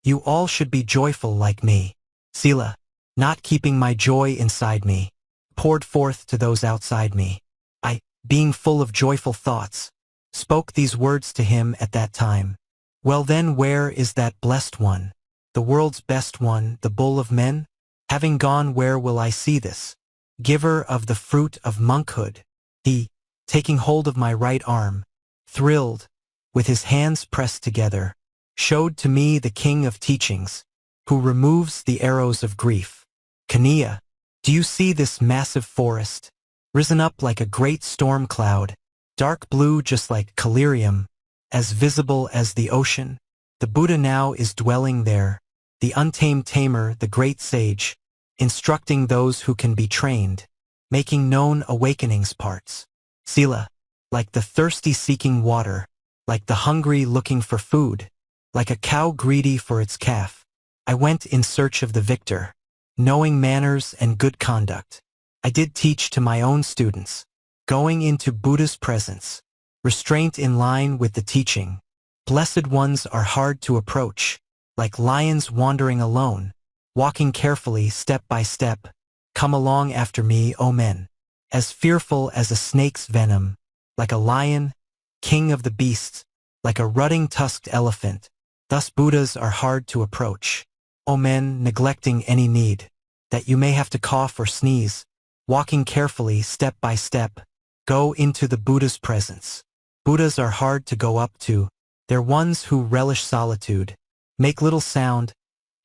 you all should be joyful like me. Sela, not keeping my joy inside me, poured forth to those outside me. I, being full of joyful thoughts, spoke these words to him at that time. Well then, where is that blessed one, the world's best one, the bull of men? Having gone, where will I see this giver of the fruit of monkhood? He, taking hold of my right arm, thrilled, with his hands pressed together, showed to me the king of teachings, who removes the arrows of grief. Kaniya, do you see this massive forest, risen up like a great storm cloud, dark blue just like collyrium, as visible as the ocean? The Buddha now is dwelling there, the untamed tamer, the great sage, instructing those who can be trained, making known awakenings parts. Sela, like the thirsty seeking water, like the hungry looking for food, like a cow greedy for its calf, I went in search of the victor, knowing manners and good conduct. I did teach to my own students, going into Buddha's presence, restraint in line with the teaching. Blessed ones are hard to approach, like lions wandering alone, walking carefully step by step. Come along after me, O men, as fearful as a snake's venom, like a lion, king of the beasts, like a rutting tusked elephant. Thus Buddhas are hard to approach. O men, neglecting any need, that you may have to cough or sneeze, walking carefully step by step, go into the Buddha's presence. Buddhas are hard to go up to. They're ones who relish solitude, make little sound,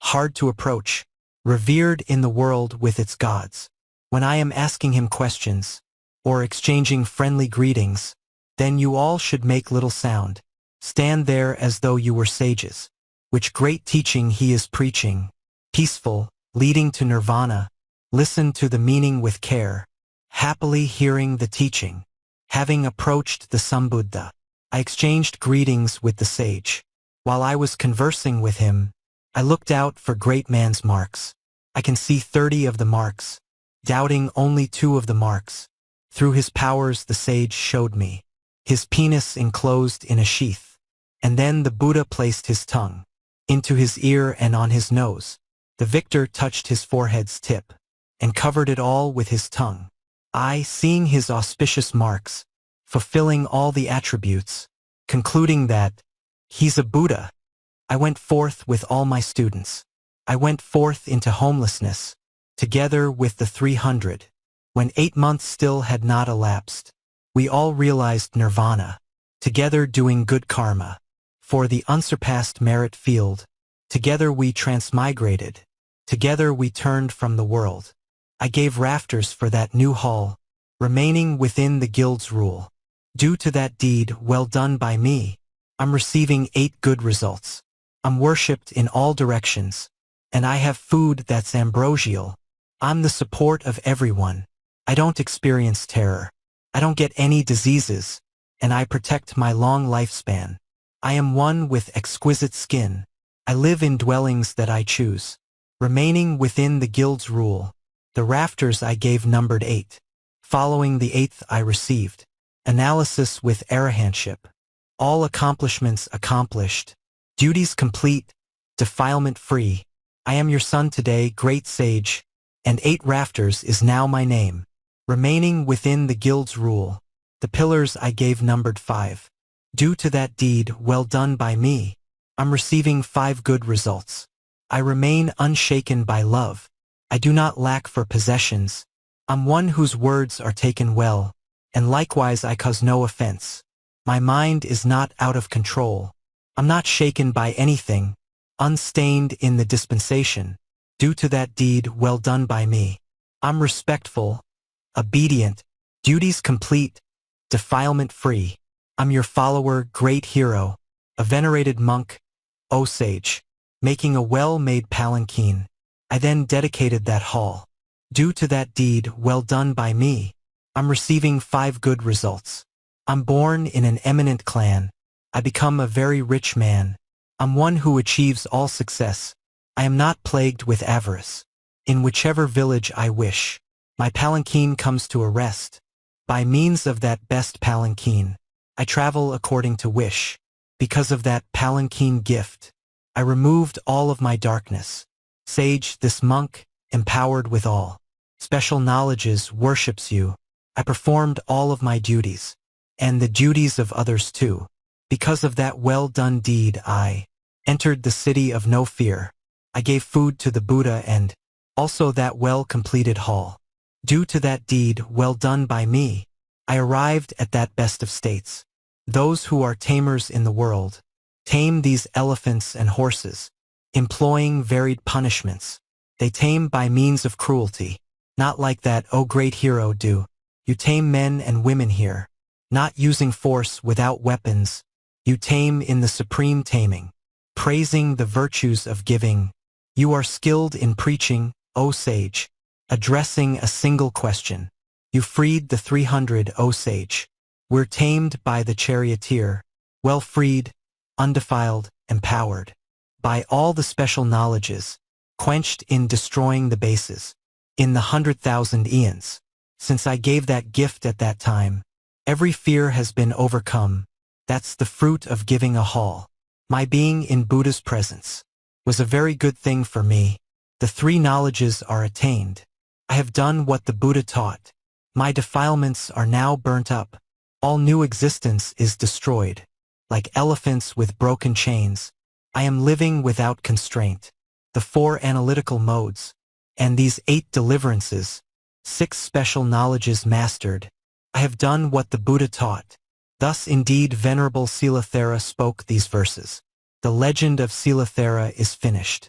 hard to approach, revered in the world with its gods. When I am asking him questions, or exchanging friendly greetings, then you all should make little sound. Stand there as though you were sages, which great teaching he is preaching, peaceful, leading to nirvana. Listen to the meaning with care, happily hearing the teaching. Having approached the Sambuddha, I exchanged greetings with the sage. While I was conversing with him, I looked out for great man's marks. I can see 30 of the marks, doubting only 2 of the marks. Through his powers the sage showed me his penis enclosed in a sheath. And then the Buddha placed his tongue into his ear and on his nose. The victor touched his forehead's tip and covered it all with his tongue. I, seeing his auspicious marks, fulfilling all the attributes, concluding that he's a Buddha, I went forth with all my students. I went forth into homelessness, together with the 300. When 8 months still had not elapsed, we all realized nirvana, together doing good karma. For the unsurpassed merit field, together we transmigrated, together we turned from the world. I gave rafters for that new hall, remaining within the guild's rule. Due to that deed well done by me, I'm receiving 8 good results. I'm worshipped in all directions, and I have food that's ambrosial. I'm the support of everyone. I don't experience terror. I don't get any diseases, and I protect my long lifespan. I am one with exquisite skin. I live in dwellings that I choose, remaining within the guild's rule. The rafters I gave numbered 8. Following the 8th I received analysis with arahantship. All accomplishments accomplished, duties complete, defilement free. I am your son today, great sage, and 8 rafters is now my name. Remaining within the guild's rule, the pillars I gave numbered 5. Due to that deed well done by me, I'm receiving 5 good results. I remain unshaken by love. I do not lack for possessions. I'm one whose words are taken well, and likewise I cause no offense. My mind is not out of control. I'm not shaken by anything, unstained in the dispensation. Due to that deed well done by me, I'm respectful, obedient, duties complete, defilement free. I'm your follower, great hero, a venerated monk, O sage, making a well-made palanquin. I then dedicated that hall. Due to that deed well done by me, I'm receiving 5 good results. I'm born in an eminent clan. I become a very rich man. I'm one who achieves all success. I am not plagued with avarice. In whichever village I wish, my palanquin comes to a rest. By means of that best palanquin, I travel according to wish. Because of that palanquin gift, I removed all of my darkness. Sage, this monk, empowered with all special knowledges, worships you. I performed all of my duties, and the duties of others too. Because of that well-done deed I entered the city of no fear. I gave food to the Buddha and also that well-completed hall. Due to that deed well done by me, I arrived at that best of states. Those who are tamers in the world tame these elephants and horses, employing varied punishments. They tame by means of cruelty. Not like that, O great hero, do you tame men and women here, not using force without weapons. You tame in the supreme taming, praising the virtues of giving. You are skilled in preaching, O sage, addressing a single question. You freed the 300, O sage. We're tamed by the charioteer, well freed, undefiled, empowered by all the special knowledges, quenched in destroying the bases. In the 100,000 eons, since I gave that gift at that time, every fear has been overcome. That's the fruit of giving a hall. My being in Buddha's presence was a very good thing for me. The 3 knowledges are attained. I have done what the Buddha taught. My defilements are now burnt up. All new existence is destroyed. Like elephants with broken chains, I am living without constraint. The 4 analytical modes, and these 8 deliverances, 6 special knowledges mastered. I have done what the Buddha taught. Thus indeed Venerable Sela spoke these verses. The legend of Sela is finished.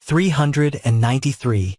393.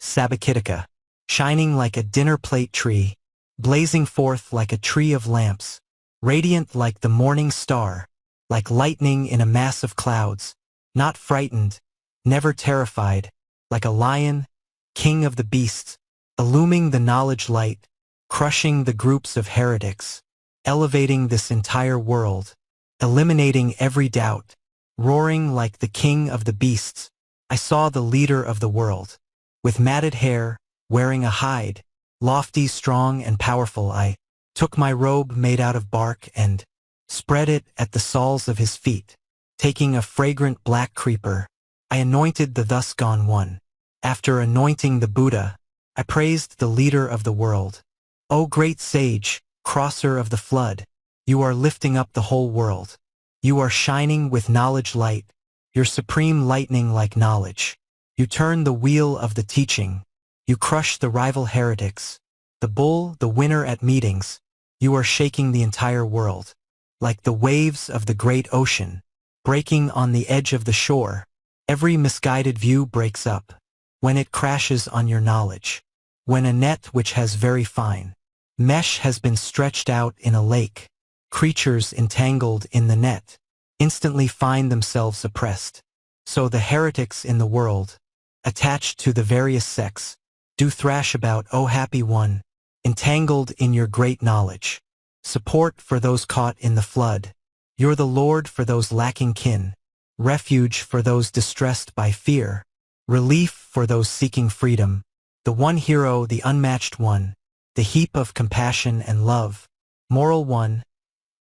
Sabbakittika. Shining like a dinner plate tree, blazing forth like a tree of lamps, radiant like the morning star, like lightning in a mass of clouds, not frightened, never terrified, like a lion, king of the beasts, illuming the knowledge light, crushing the groups of heretics, elevating this entire world, eliminating every doubt, roaring like the king of the beasts. I saw the leader of the world. With matted hair, wearing a hide, lofty, strong, and powerful, I took my robe made out of bark and spread it at the soles of his feet. Taking a fragrant black creeper, I anointed the thus gone one. After anointing the Buddha, I praised the leader of the world. O great sage, crosser of the flood, you are lifting up the whole world. You are shining with knowledge light, your supreme lightning like knowledge. You turn the wheel of the teaching. You crush the rival heretics. The bull, the winner at meetings. You are shaking the entire world. Like the waves of the great ocean, breaking on the edge of the shore, every misguided view breaks up. When it crashes on your knowledge. When a net which has very fine mesh has been stretched out in a lake, creatures entangled in the net instantly find themselves oppressed. So the heretics in the world, attached to the various sects, do thrash about, O happy one, entangled in your great knowledge. Support for those caught in the flood. You're the Lord for those lacking kin, refuge for those distressed by fear, relief for those seeking freedom, the one hero, the unmatched one, the heap of compassion and love, moral one,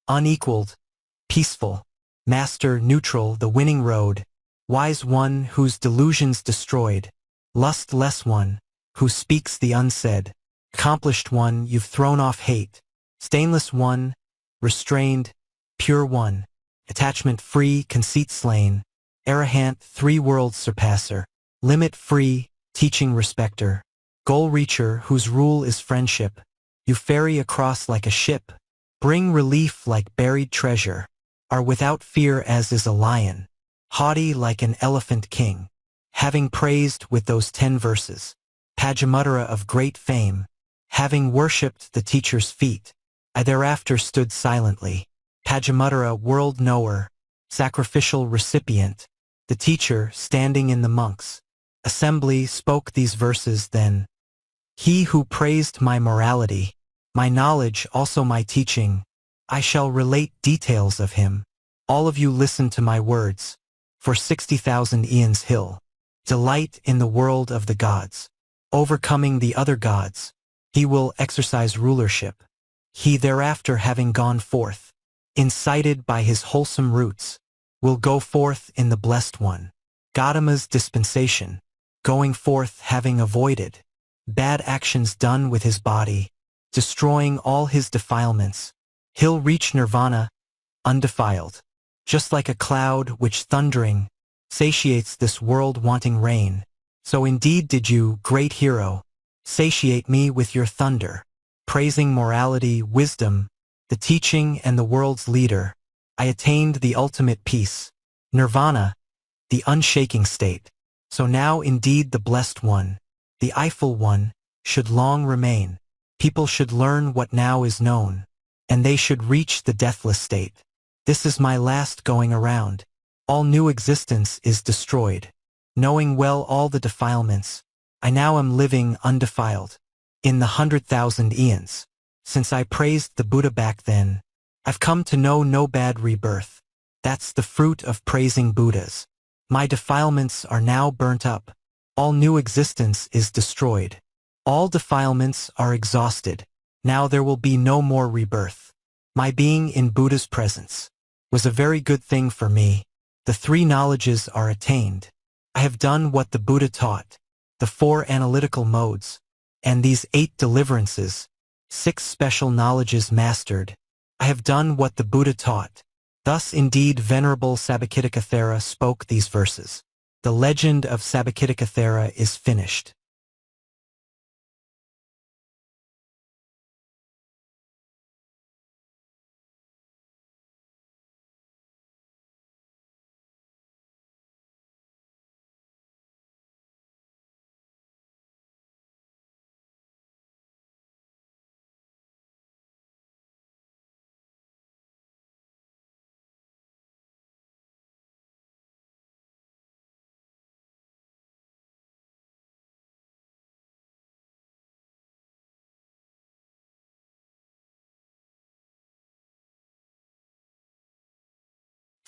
unequaled, peaceful, master, neutral, the winning road, wise one whose delusions destroyed, lustless one, who speaks the unsaid, accomplished one, you've thrown off hate, stainless one, restrained, pure one, attachment-free, conceit slain, arahant, three worlds surpasser, limit-free, teaching respecter, goal-reacher whose rule is friendship, you ferry across like a ship, bring relief like buried treasure, are without fear as is a lion, haughty like an elephant king, having praised with those 10 verses, Padumakutagariya of great fame, having worshipped the teacher's feet, I thereafter stood silently, Padumakutagariya world knower, sacrificial recipient, the teacher standing in the monks' assembly spoke these verses then. He who praised my morality, my knowledge, also my teaching, I shall relate details of him. All of you listen to my words. For 60,000 eons he'll delight in the world of the gods, overcoming the other gods. He will exercise rulership. He thereafter having gone forth, incited by his wholesome roots, will go forth in the blessed one, Gautama's dispensation, going forth having avoided bad actions done with his body, destroying all his defilements. He'll reach nirvana, undefiled, just like a cloud which thundering satiates this world wanting rain. So indeed did you, great hero, satiate me with your thunder, praising morality, wisdom, the teaching and the world's leader. I attained the ultimate peace, nirvana, the unshaking state. So now indeed the blessed one, the Eiffel one, should long remain. People should learn what now is known, and they should reach the deathless state. This is my last going around. All new existence is destroyed. Knowing well all the defilements, I now am living undefiled. In the 100,000 eons, since I praised the Buddha back then, I've come to know no bad rebirth. That's the fruit of praising Buddhas. My defilements are now burnt up. All new existence is destroyed. All defilements are exhausted. Now there will be no more rebirth. My being in Buddha's presence was a very good thing for me. The 3 knowledges are attained. I have done what the Buddha taught, the 4 analytical modes, and these 8 deliverances, 6 special knowledges mastered. I have done what the Buddha taught. Thus indeed Venerable Sabbakittika spoke these verses. The legend of Sabbakittika is finished.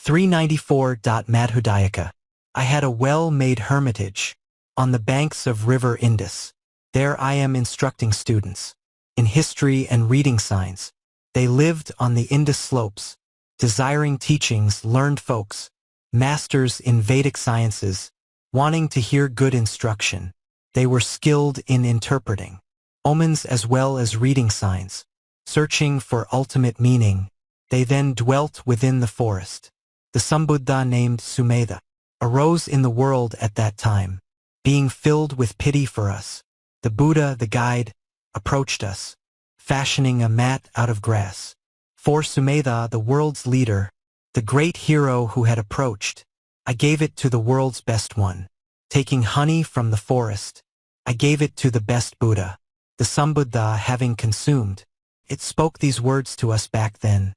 394. Madhudayaka. I had a well-made hermitage on the banks of river Indus. There I am instructing students in history and reading signs. They lived on the Indus slopes, desiring teachings, learned folks, masters in Vedic sciences, wanting to hear good instruction. They were skilled in interpreting omens as well as reading signs, searching for ultimate meaning. They then dwelt within the forest. The Sambuddha named Sumedha arose in the world at that time, being filled with pity for us. The Buddha, the guide, approached us, fashioning a mat out of grass. For Sumedha, the world's leader, the great hero who had approached, I gave it to the world's best one. Taking honey from the forest, I gave it to the best Buddha. The Sambuddha, having consumed, it spoke these words to us back then.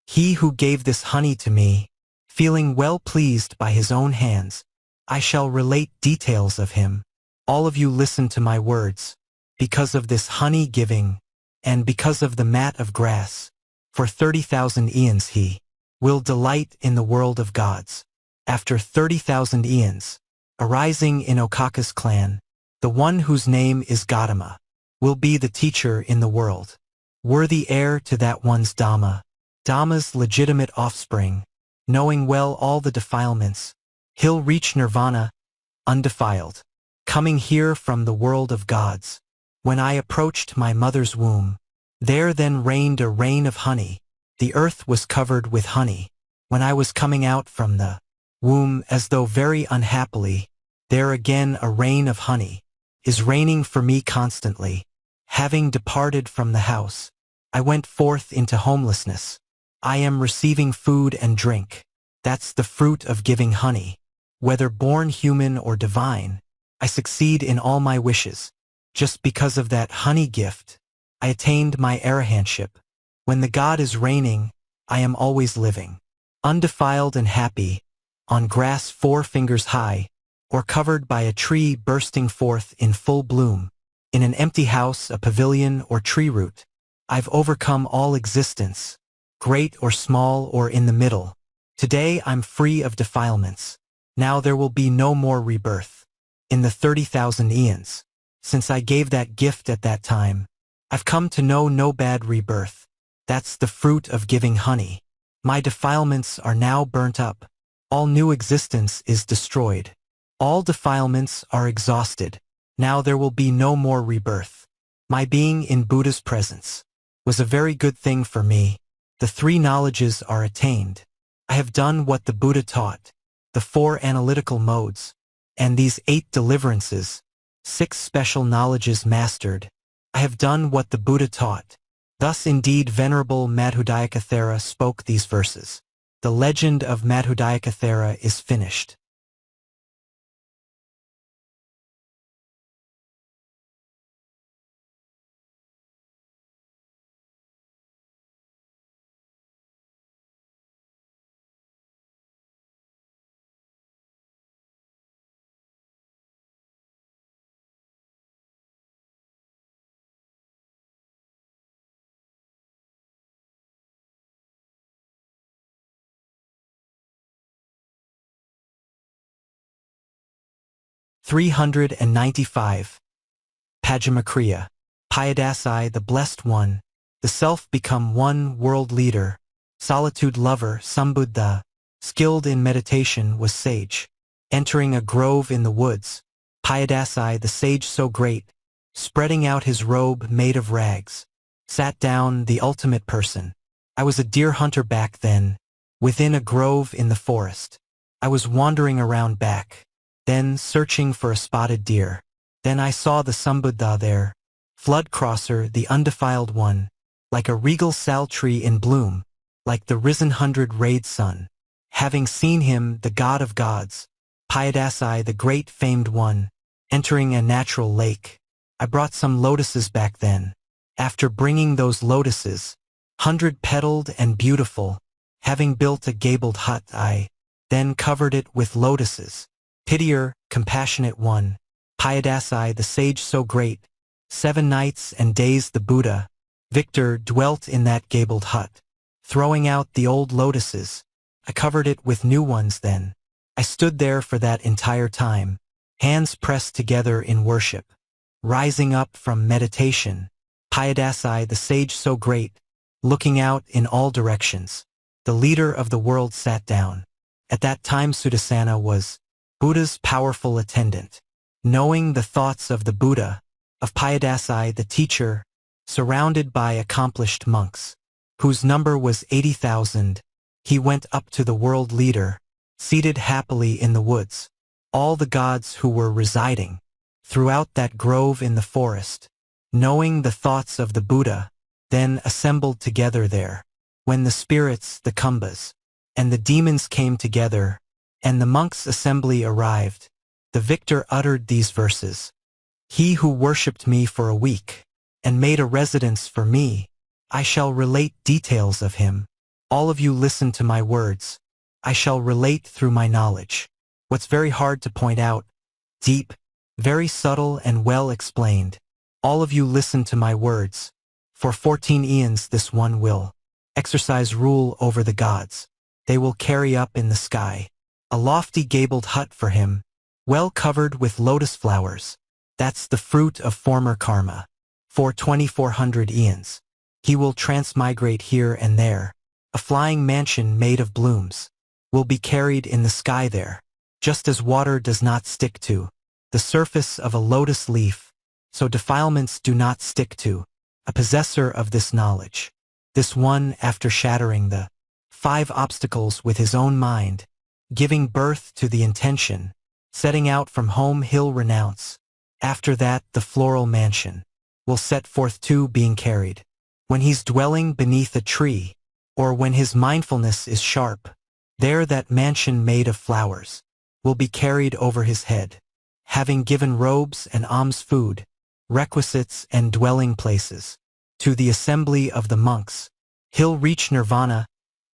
He who gave this honey to me, feeling well pleased by his own hands, I shall relate details of him. All of you listen to my words. Because of this honey giving, and because of the mat of grass, for 30,000 eons he will delight in the world of gods. After 30,000 eons, arising in Okaka's clan, the one whose name is Gautama, will be the teacher in the world, worthy heir to that one's Dhamma, Dhamma's legitimate offspring, knowing well all the defilements, he'll reach nirvana, undefiled, coming here from the world of gods. When I approached my mother's womb, there then rained a rain of honey. The earth was covered with honey. When I was coming out from the womb as though very unhappily, there again a rain of honey is raining for me constantly. Having departed from the house, I went forth into homelessness. I am receiving food and drink. That's the fruit of giving honey. Whether born human or divine, I succeed in all my wishes. Just because of that honey gift, I attained my arahantship. When the God is reigning, I am always living, undefiled and happy, on grass 4 fingers high, or covered by a tree bursting forth in full bloom, in an empty house, a pavilion, or tree root. I've overcome all existence, great or small or in the middle. Today I'm free of defilements. Now there will be no more rebirth. In the 30,000 eons, since I gave that gift at that time, I've come to know no bad rebirth. That's the fruit of giving honey. My defilements are now burnt up. All new existence is destroyed. All defilements are exhausted. Now there will be no more rebirth. My being in Buddha's presence was a very good thing for me. The 3 knowledges are attained. I have done what the Buddha taught, the 4 analytical modes, and these 8 deliverances, 6 special knowledges mastered. I have done what the Buddha taught. Thus indeed Venerable Madhudayaka Thera spoke these verses. The legend of Madhudayaka Thera is finished. (395) Padumakutagariya. Piyadasai, the Blessed One, the Self become one world leader, solitude lover, Sambuddha, skilled in meditation, was sage. Entering a grove in the woods, Piyadasai, the sage so great, spreading out his robe made of rags, sat down, the ultimate person. I was a deer hunter back then, within a grove in the forest. I was wandering around back then searching for a spotted deer. Then I saw the Sambuddha there, flood crosser, the undefiled one, like a regal sal tree in bloom, like the risen 100-rayed sun. Having seen him, the god of gods, Piyadasai, the great famed one, entering a natural lake, I brought some lotuses back then. After bringing those lotuses, 100-petaled and beautiful, having built a gabled hut, I then covered it with lotuses. Pitier, compassionate one, Piyadasai, the sage so great, 7 nights and days the Buddha, Victor, dwelt in that gabled hut, throwing out the old lotuses. I covered it with new ones then. I stood there for that entire time, hands pressed together in worship, rising up from meditation. Piyadasi, the sage so great, looking out in all directions. The leader of the world sat down. At that time Sudassana was Buddha's powerful attendant. Knowing the thoughts of the Buddha, of Piyadasi the teacher, surrounded by accomplished monks, whose number was 80,000, he went up to the world leader, seated happily in the woods. All the gods who were residing throughout that grove in the forest, knowing the thoughts of the Buddha, then assembled together there. When the spirits, the kumbhas, and the demons came together, and the monks' assembly arrived, the victor uttered these verses. He who worshipped me for a week, and made a residence for me, I shall relate details of him. All of you listen to my words. I shall relate through my knowledge. What's very hard to point out, deep, very subtle and well explained. All of you listen to my words. For 14 eons this one will exercise rule over the gods. They will carry up in the sky a lofty gabled hut for him, well covered with lotus flowers. That's the fruit of former karma. For 2400 eons, he will transmigrate here and there. A flying mansion made of blooms will be carried in the sky there, just as water does not stick to the surface of a lotus leaf, so defilements do not stick to a possessor of this knowledge. This one, after shattering the 5 obstacles with his own mind, giving birth to the intention, setting out from home he'll renounce. After that the floral mansion will set forth to being carried. When he's dwelling beneath a tree, or when his mindfulness is sharp, there that mansion made of flowers will be carried over his head. Having given robes and alms food, requisites and dwelling places, to the assembly of the monks, he'll reach nirvana,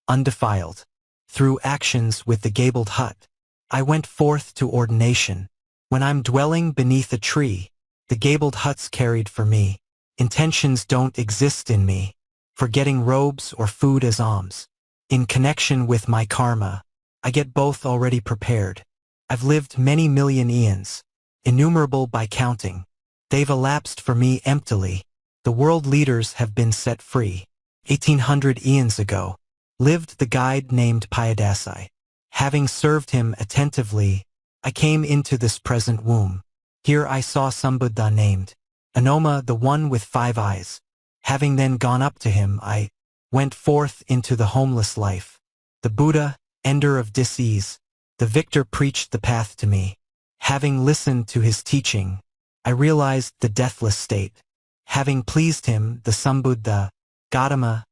undefiled. Through actions with the gabled hut, I went forth to ordination. When I'm dwelling beneath a tree, the gabled hut's carried for me. Intentions don't exist in me, for getting robes or food as alms. In connection with my karma, I get both already prepared. I've lived many million eons, innumerable by counting. They've elapsed for me emptily. The world leaders have been set free. 1800 eons ago, lived the guide named Piyadasi. Having served him attentively, I came into this present womb. Here I saw Sambuddha named Anoma, the one with 5 eyes. Having then gone up to him, I went forth into the homeless life. The Buddha, ender of disease, the victor preached the path to me. Having listened to his teaching, I realized the deathless state. Having pleased him, the Sambuddha, Gautama,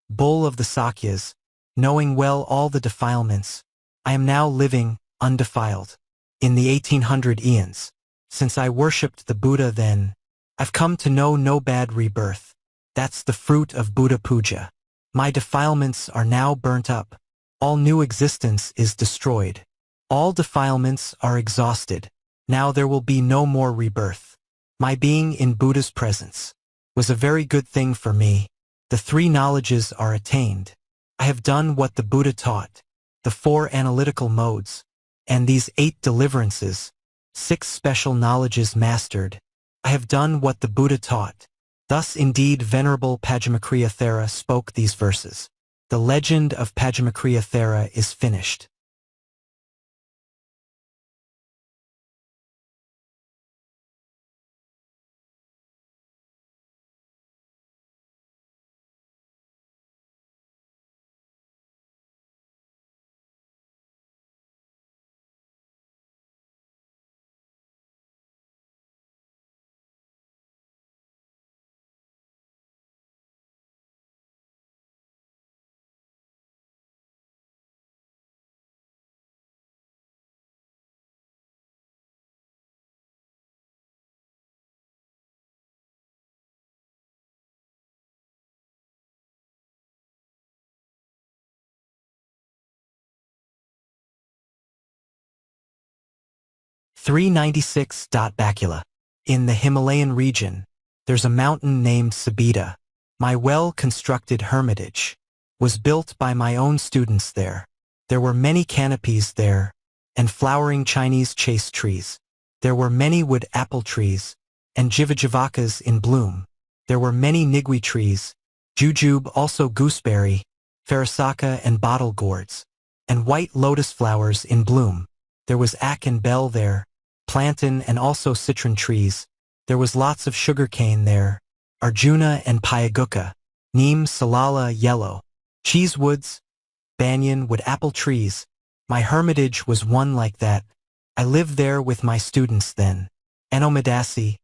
bull of the Sakyas, knowing well all the defilements, I am now living undefiled. In the 1800 eons, since I worshipped the Buddha then, I've come to know no bad rebirth. That's the fruit of Buddha puja. My defilements are now burnt up. All new existence is destroyed. All defilements are exhausted. Now there will be no more rebirth. My being in Buddha's presence was a very good thing for me. The 3 knowledges are attained. I have done what the Buddha taught, the 4 analytical modes, and these 8 deliverances, 6 special knowledges mastered. I have done what the Buddha taught. Thus indeed Venerable Padumakutagariya Thera spoke these verses. The legend of Padumakutagariya Thera is finished. Bakkula. In the Himalayan region, there's a mountain named Sabbita. My well-constructed hermitage was built by my own students there. There were many canopies there, and flowering Chinese chase trees. There were many wood apple trees, and jivajivacas in bloom. There were many nigui trees, jujube also gooseberry, farasaka and bottle gourds, and white lotus flowers in bloom. There was ak and bell there, plantain and also citron trees. There was lots of sugarcane there, Arjuna and Payaguka, neem, salala, yellow, cheese woods, banyan, wood apple trees. My hermitage was one like that. I lived there with my students then. Anomadasi,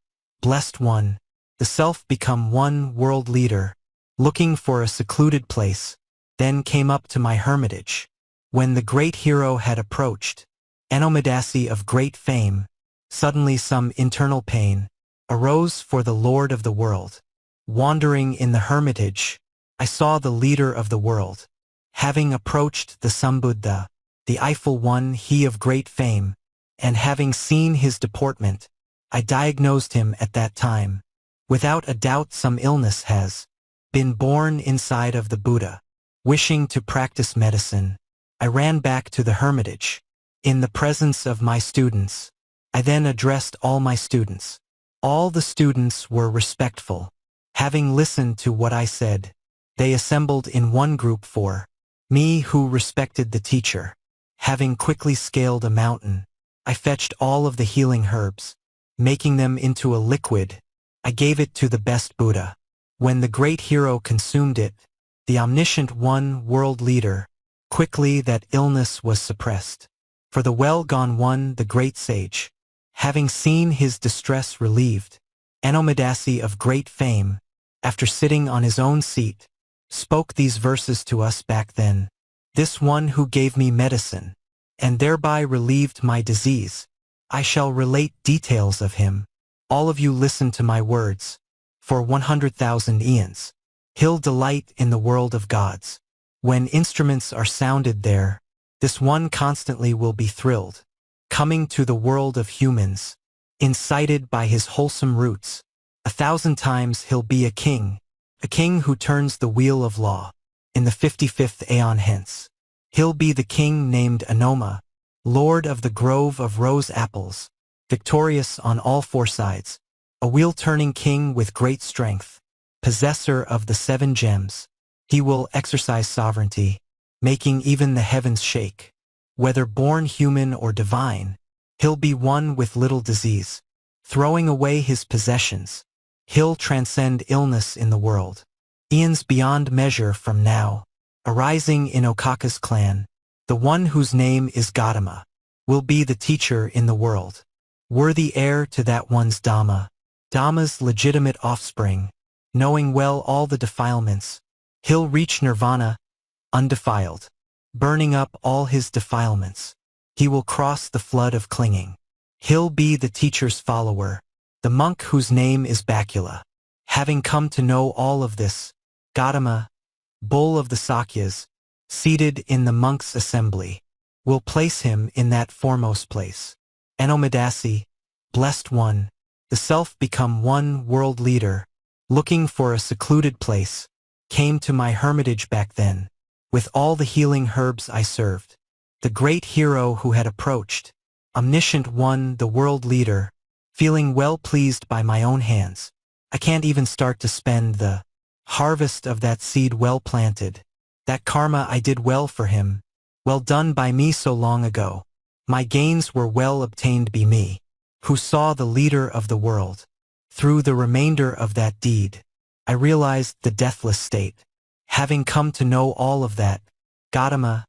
blessed one, the self become one world leader, looking for a secluded place, then came up to my hermitage. When the great hero had approached, Anomadasi of great fame, suddenly some internal pain arose for the Lord of the world. Wandering in the hermitage, I saw the leader of the world. Having approached the Sambuddha, the Eiffel One, he of great fame, and having seen his deportment, I diagnosed him at that time. Without a doubt some illness has been born inside of the Buddha. Wishing to practice medicine, I ran back to the hermitage. In the presence of my students, I then addressed all my students. All the students were respectful. Having listened to what I said, they assembled in one group for me who respected the teacher. Having quickly scaled a mountain, I fetched all of the healing herbs, making them into a liquid. I gave it to the best Buddha. When the great hero consumed it, the omniscient one world leader, quickly that illness was suppressed. For the well-gone one, the great sage, having seen his distress relieved, Anomadasi of great fame, after sitting on his own seat, spoke these verses to us back then. This one who gave me medicine, and thereby relieved my disease, I shall relate details of him. All of you listen to my words. For 100,000 eons, he'll delight in the world of gods. When instruments are sounded there, this one constantly will be thrilled, coming to the world of humans, incited by his wholesome roots. 1,000 times he'll be a king who turns the wheel of law. In the 55th aeon hence, he'll be the king named Anoma, lord of the grove of rose apples, victorious on all four sides, a wheel-turning king with great strength, possessor of the 7 gems. He will exercise sovereignty, making even the heavens shake. Whether born human or divine, he'll be one with little disease. Throwing away his possessions, he'll transcend illness in the world. Eons beyond measure from now, arising in Okaka's clan, the one whose name is Gautama, will be the teacher in the world. Worthy heir to that one's Dhamma's legitimate offspring, knowing well all the defilements, he'll reach nirvana, undefiled. Burning up all his defilements, he will cross the flood of clinging. He'll be the teacher's follower, the monk whose name is Bakkula. Having come to know all of this, Gautama, bull of the Sakyas, seated in the monks' assembly, will place him in that foremost place. Anomadasi, blessed one, the self become one world leader, looking for a secluded place, came to my hermitage back then, with all the healing herbs I served. The great hero who had approached, omniscient one, the world leader, feeling well pleased by my own hands. I can't even start to spend the harvest of that seed well planted. That karma I did well for him, well done by me so long ago. My gains were well obtained by me, who saw the leader of the world. Through the remainder of that deed, I realized the deathless state. Having come to know all of that, Gautama,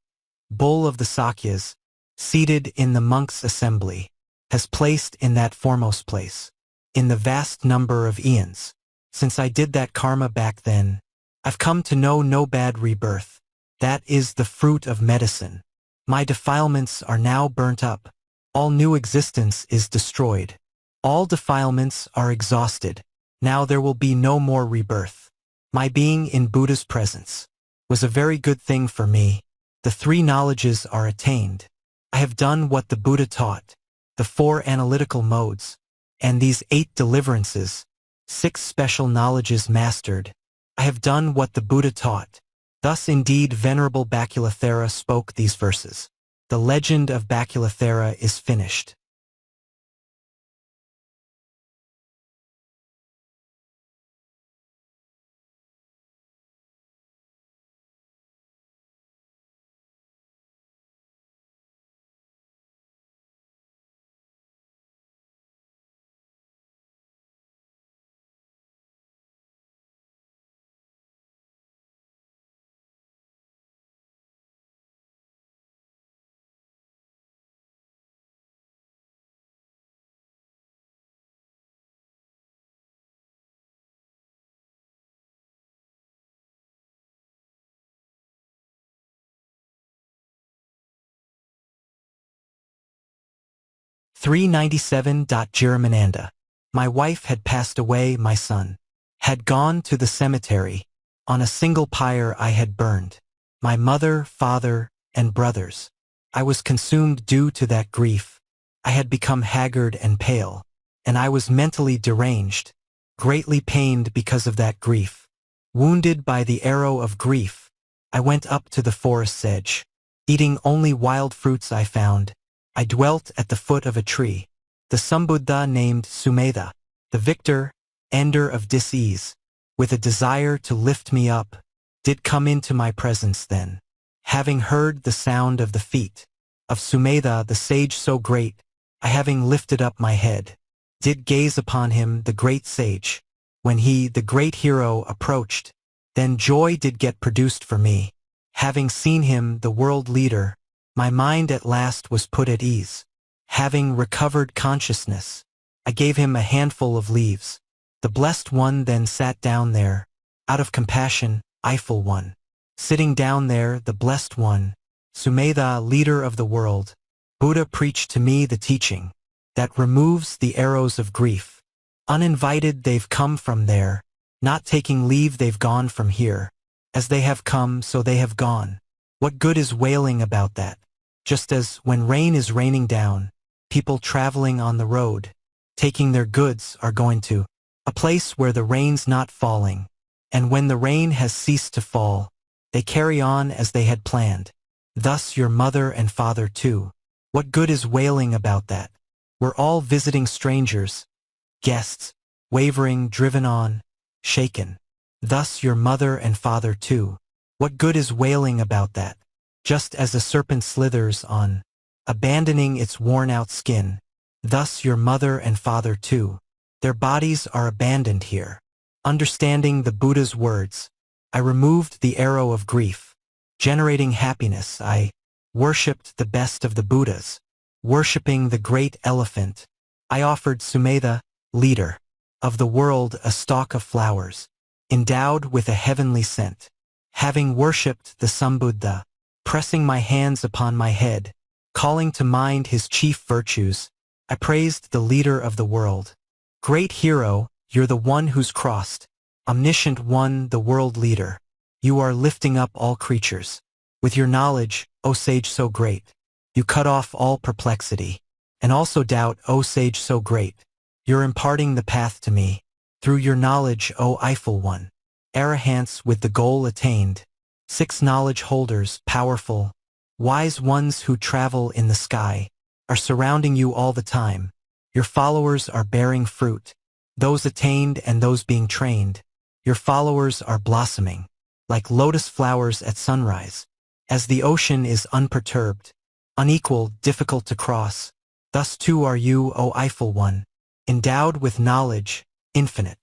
bull of the Sakyas, seated in the monks' assembly, has placed in that foremost place. In the vast number of eons, since I did that karma back then, I've come to know no bad rebirth. That is the fruit of medicine. My defilements are now burnt up. All new existence is destroyed. All defilements are exhausted. Now there will be no more rebirth. My being in Buddha's presence was a very good thing for me. The 3 knowledges are attained. I have done what the Buddha taught, the 4 analytical modes, and these 8 deliverances, 6 special knowledges mastered. I have done what the Buddha taught. Thus indeed Venerable Bakkula spoke these verses. The legend of Bakkula is finished. Girimananda. My wife had passed away, my son had gone to the cemetery. On a single pyre I had burned my mother, father, and brothers. I was consumed due to that grief. I had become haggard and pale, and I was mentally deranged, greatly pained because of that grief. Wounded by the arrow of grief, I went up to the forest's edge. Eating only wild fruits I found, I dwelt at the foot of a tree. The Sambuddha named Sumedha, the victor, ender of dis-ease, with a desire to lift me up, did come into my presence then. Having heard the sound of the feet of Sumedha the sage so great, I having lifted up my head, did gaze upon him the great sage. When he, the great hero, approached, then joy did get produced for me. Having seen him, the world leader, my mind at last was put at ease. Having recovered consciousness, I gave him a handful of leaves. The blessed one then sat down there, out of compassion, eyeful one. Sitting down there, the blessed one, Sumedha, leader of the world, Buddha preached to me the teaching that removes the arrows of grief. Uninvited they've come from there, not taking leave they've gone from here. As they have come, so they have gone. What good is wailing about that? Just as when rain is raining down, people traveling on the road, taking their goods, are going to a place where the rain's not falling, and when the rain has ceased to fall, they carry on as they had planned. Thus your mother and father too. What good is wailing about that? We're all visiting strangers, guests, wavering, driven on, shaken. Thus your mother and father too. What good is wailing about that? Just as a serpent slithers on, abandoning its worn-out skin, thus your mother and father too. Their bodies are abandoned here. Understanding the Buddha's words, I removed the arrow of grief. Generating happiness, I worshipped the best of the Buddhas. Worshipping the great elephant, I offered Sumedha, leader of the world, a stalk of flowers, endowed with a heavenly scent. Having worshipped the Sambuddha, pressing my hands upon my head, calling to mind his chief virtues, I praised the leader of the world. Great hero, you're the one who's crossed. Omniscient one, the world leader. You are lifting up all creatures. With your knowledge, O sage so great, you cut off all perplexity, and also doubt, O sage so great. You're imparting the path to me. Through your knowledge, O eyeful one. Arahants with the goal attained. 6 knowledge holders, powerful, wise ones who travel in the sky, are surrounding you all the time. Your followers are bearing fruit. Those attained and those being trained. Your followers are blossoming, like lotus flowers at sunrise. As the ocean is unperturbed, unequal, difficult to cross, thus too are you, O eyeful one, endowed with knowledge, infinite.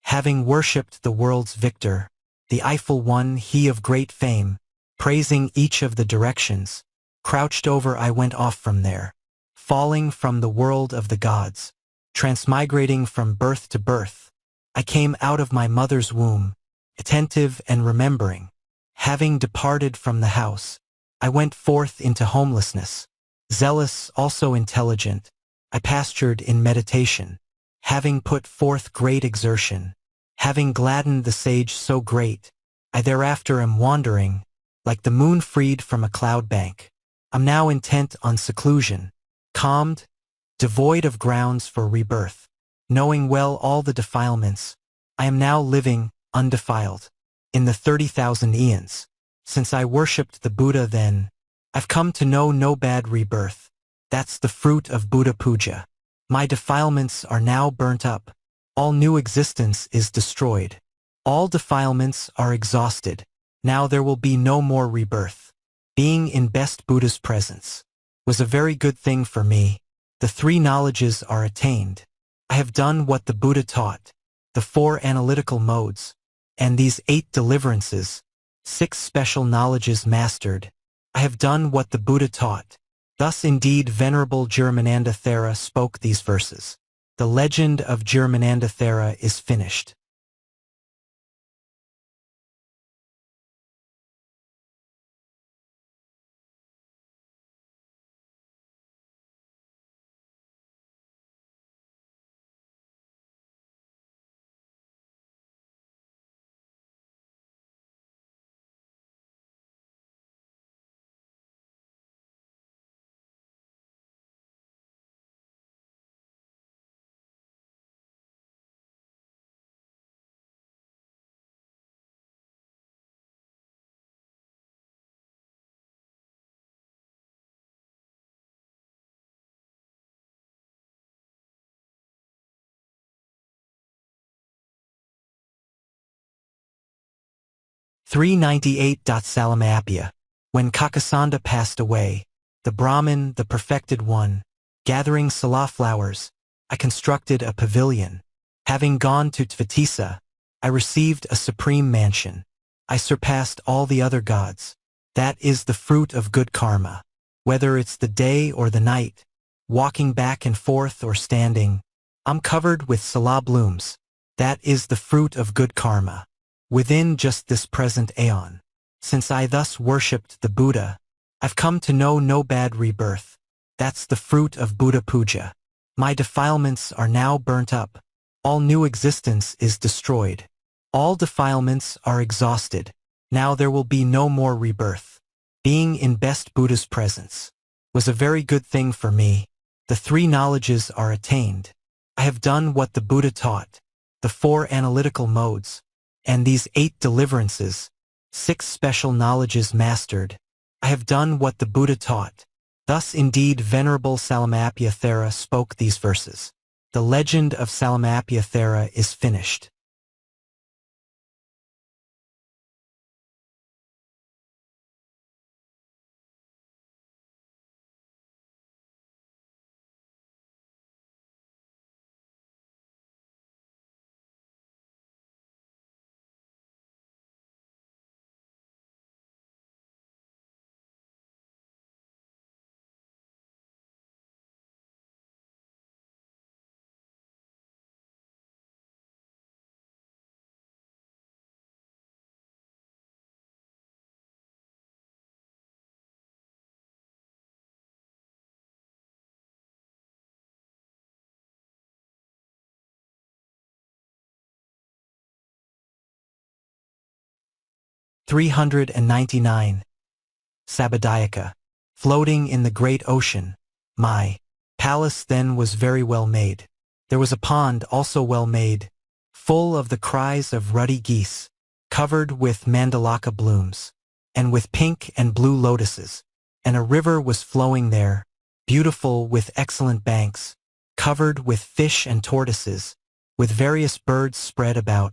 Having worshipped the world's victor, the eyeful one, he of great fame, praising each of the directions, crouched over I went off from there, falling from the world of the gods, transmigrating from birth to birth. I came out of my mother's womb, attentive and remembering. Having departed from the house, I went forth into homelessness. Zealous, also intelligent, I pastured in meditation. Having put forth great exertion, having gladdened the sage so great, I thereafter am wandering, like the moon freed from a cloud bank. I'm now intent on seclusion, calmed, devoid of grounds for rebirth. Knowing well all the defilements, I am now living, undefiled, in the 30,000 eons. Since I worshipped the Buddha then, I've come to know no bad rebirth. That's the fruit of Buddha puja. My defilements are now burnt up. All new existence is destroyed. All defilements are exhausted. Now there will be no more rebirth. Being in best Buddha's presence was a very good thing for me. The three knowledges are attained. I have done what the Buddha taught, the four analytical modes, and these 8 deliverances, 6 special knowledges mastered. I have done what the Buddha taught. Thus indeed Venerable Girimananda Thera spoke these verses. The legend of Girimananda Thera is finished. Salalamandapiya. When Kakasanda passed away, the Brahmin, the perfected one, gathering Sela flowers, I constructed a pavilion. Having gone to Tvatisa, I received a supreme mansion. I surpassed all the other gods. That is the fruit of good karma. Whether it's the day or the night, walking back and forth or standing, I'm covered with Sela blooms. That is the fruit of good karma. Within just this present aeon, since I thus worshipped the Buddha, I've come to know no bad rebirth. That's the fruit of Buddha puja. My defilements are now burnt up. All new existence is destroyed. All defilements are exhausted. Now there will be no more rebirth. Being in best Buddha's presence was a very good thing for me. The three knowledges are attained. I have done what the Buddha taught, the four analytical modes, and these 8 deliverances, 6 special knowledges mastered. I have done what the Buddha taught. Thus indeed Venerable Salalamandapiya Thera spoke these verses. The legend of Salalamandapiya Thera is finished. (399) Sabbadayaka. Floating in the great ocean, my palace then was very well made. There was a pond also well made, full of the cries of ruddy geese, covered with mandalaka blooms, and with pink and blue lotuses, and a river was flowing there, beautiful with excellent banks, covered with fish and tortoises, with various birds spread about,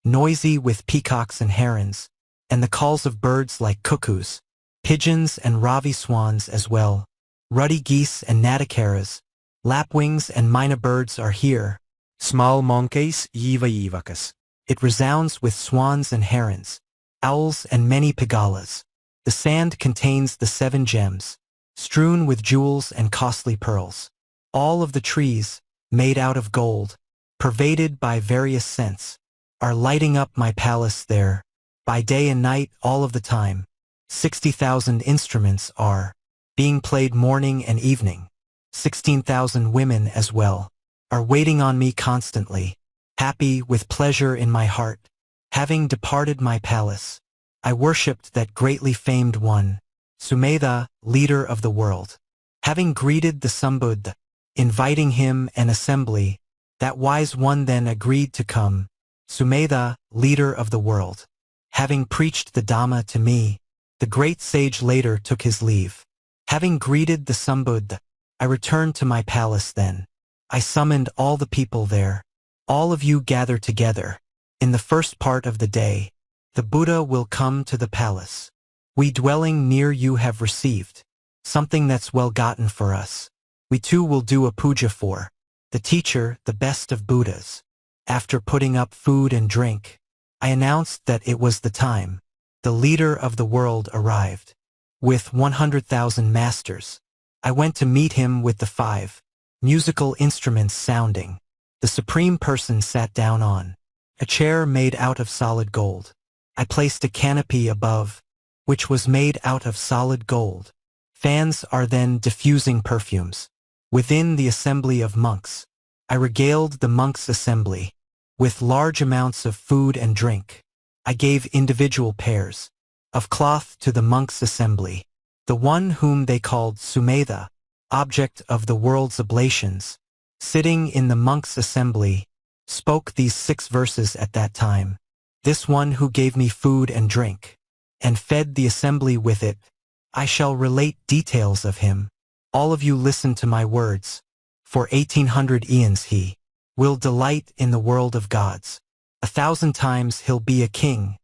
noisy with peacocks and herons, and the calls of birds like cuckoos, pigeons and ravi swans as well, ruddy geese and natikaras, lapwings and myna birds are here. Small monkeys, yivayivakas. It resounds with swans and herons, owls and many pigalas. The sand contains the 7 gems, strewn with jewels and costly pearls. All of the trees, made out of gold, pervaded by various scents, are lighting up my palace there. By day and night all of the time, 60,000 instruments are being played morning and evening. 16,000 women as well are waiting on me constantly, happy with pleasure in my heart. Having departed my palace, I worshipped that greatly famed one, Sumedha, leader of the world. Having greeted the Sambuddha, inviting him an assembly, that wise one then agreed to come, Sumedha, leader of the world. Having preached the Dhamma to me, The great sage later took his leave. Having greeted the Sambuddha, I returned to my palace then. I summoned all the people there. All of you gather together. In the first part of the day, the Buddha will come to the palace. We dwelling near you have received something that's well gotten for us. We too will do a puja for the teacher, the best of Buddhas. After putting up food and drink, I announced that it was the time. The leader of the world arrived. With 100,000 masters, I went to meet him with the 5 musical instruments sounding. The supreme person sat down on a chair made out of solid gold. I placed a canopy above, which was made out of solid gold. Fans are then diffusing perfumes. Within the assembly of monks, I regaled the monks' assembly with large amounts of food and drink. I gave individual pairs of cloth to the monks' assembly. The one whom they called Sumetha, object of the world's oblations, sitting in the monks' assembly, spoke these 6 verses at that time. This one who gave me food and drink, and fed the assembly with it, I shall relate details of him. All of you listen to my words. For 1800 eons he will delight in the world of gods. 1,000 times he'll be a king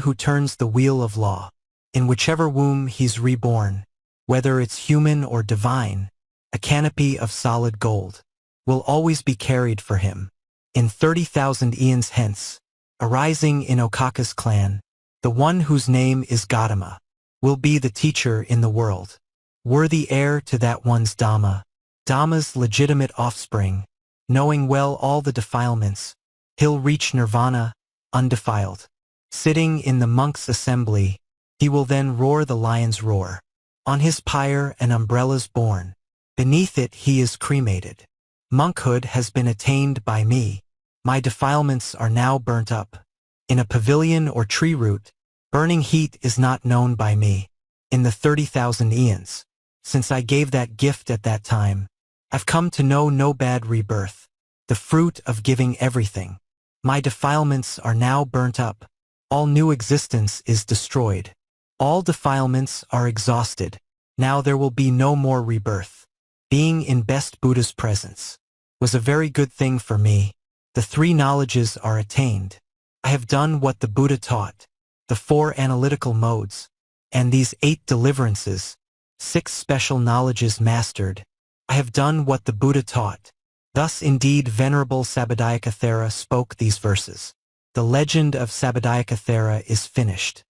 who turns the wheel of law. In whichever womb he's reborn, whether it's human or divine, a canopy of solid gold will always be carried for him. In 30,000 eons hence, arising in Okaka's clan, the one whose name is Gautama will be the teacher in the world, worthy heir to that one's Dhamma's legitimate offspring, knowing well all the defilements, he'll reach nirvana, undefiled. Sitting in the monks' assembly, he will then roar the lion's roar. On his pyre an umbrella's borne. Beneath it he is cremated. Monkhood has been attained by me. My defilements are now burnt up. In a pavilion or tree root, burning heat is not known by me. In the 30,000 eons, since I gave that gift at that time, I've come to know no bad rebirth, the fruit of giving everything. My defilements are now burnt up. All new existence is destroyed. All defilements are exhausted. Now there will be no more rebirth. Being in best Buddha's presence was a very good thing for me. The 3 knowledges are attained. I have done what the Buddha taught, the 4 analytical modes, and these 8 deliverances, 6 special knowledges mastered. I have done what the Buddha taught. Thus indeed Venerable Sabbadayaka Thera spoke these verses. The legend of Sabbadayaka Thera is finished.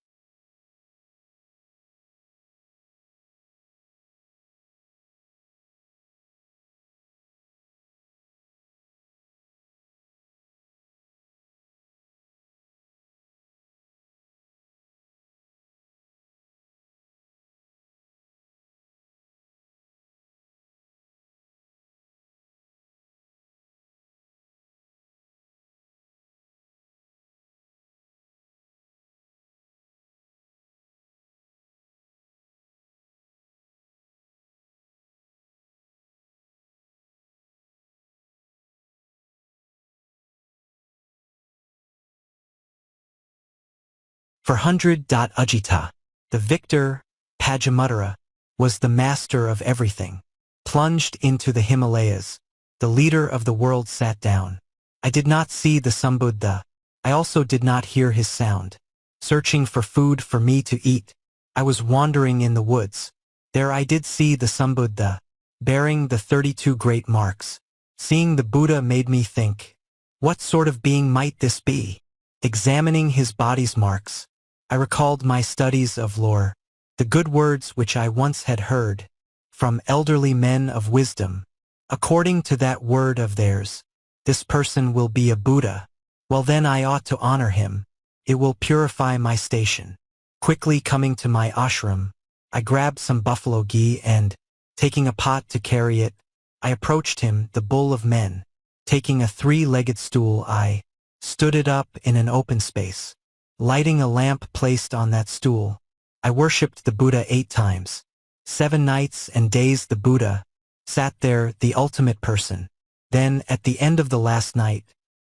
For 100. Ajita, the victor, Padumakutagariya, was the master of everything. Plunged into the Himalayas, the leader of the world sat down. I did not see the Sambuddha. I also did not hear his sound. Searching for food for me to eat, I was wandering in the woods. There I did see the Sambuddha, bearing the 32 great marks. Seeing the Buddha made me think, what sort of being might this be? Examining his body's marks, I recalled my studies of lore, the good words which I once had heard from elderly men of wisdom. According to that word of theirs, this person will be a Buddha. Well then I ought to honor him. It will purify my station. Quickly coming to my ashram, I grabbed some buffalo ghee and, taking a pot to carry it, I approached him, the bull of men. Taking a 3-legged stool, I stood it up in an open space. Lighting a lamp placed on that stool, I worshipped the Buddha 8 times. 7 nights and days the Buddha sat there, the ultimate person. Then, at the end of the last night,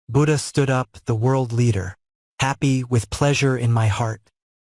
Buddha stood up, the world leader. Happy, with pleasure in my heart,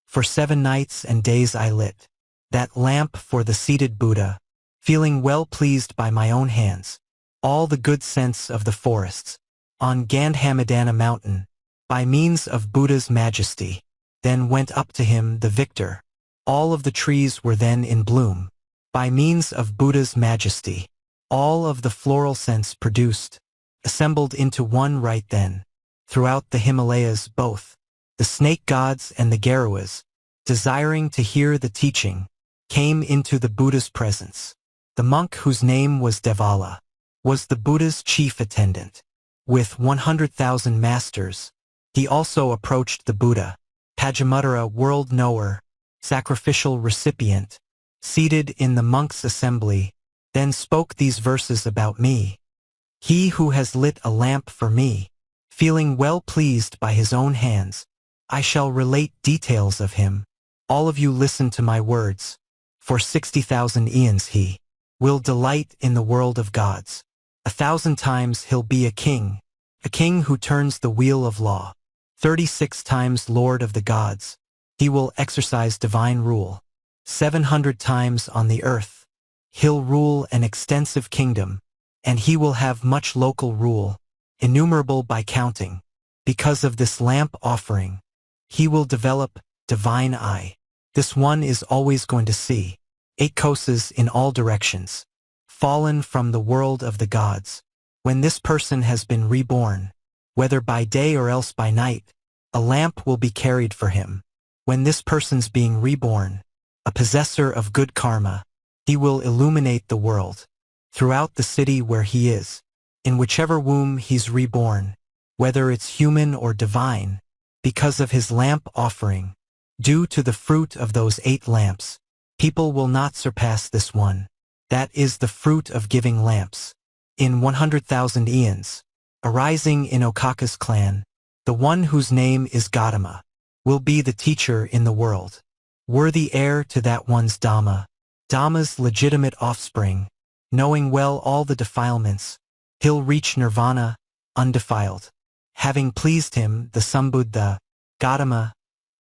For 7 nights and days I lit that lamp for the seated Buddha, feeling well pleased by my own hands. All the good scents of the forests, on Gandhamadana mountain, by means of Buddha's majesty, then went up to him the victor. All of the trees were then in bloom, by means of Buddha's majesty. All of the floral scents produced, assembled into one right then. Throughout the Himalayas both, the snake gods and the Garuas, desiring to hear the teaching, came into the Buddha's presence. The monk whose name was Devala was the Buddha's chief attendant. With 100,000 masters, he also approached the Buddha, Padumakutagariya world knower, sacrificial recipient, seated in the monk's assembly, then spoke these verses about me. He who has lit a lamp for me, feeling well pleased by his own hands, I shall relate details of him. All of you listen to my words. For 60,000 eons he will delight in the world of gods. 1,000 times he'll be a king who turns the wheel of law. 36 times Lord of the gods, he will exercise divine rule. 700 times on the earth, he'll rule an extensive kingdom, and he will have much local rule, innumerable by counting. Because of this lamp offering, he will develop divine eye. This one is always going to see 8 kosas in all directions, fallen from the world of the gods. When this person has been reborn, whether by day or else by night, a lamp will be carried for him. When this person's being reborn, a possessor of good karma, he will illuminate the world. Throughout the city where he is, in whichever womb he's reborn, whether it's human or divine, because of his lamp offering, due to the fruit of those 8 lamps, people will not surpass this one. That is the fruit of giving lamps. In 100,000 eons, arising in Okaka's clan, the one whose name is Gautama, will be the teacher in the world. Worthy heir to that one's Dhamma's legitimate offspring, knowing well all the defilements, he'll reach nirvana, undefiled. Having pleased him, the Sambuddha, Gautama,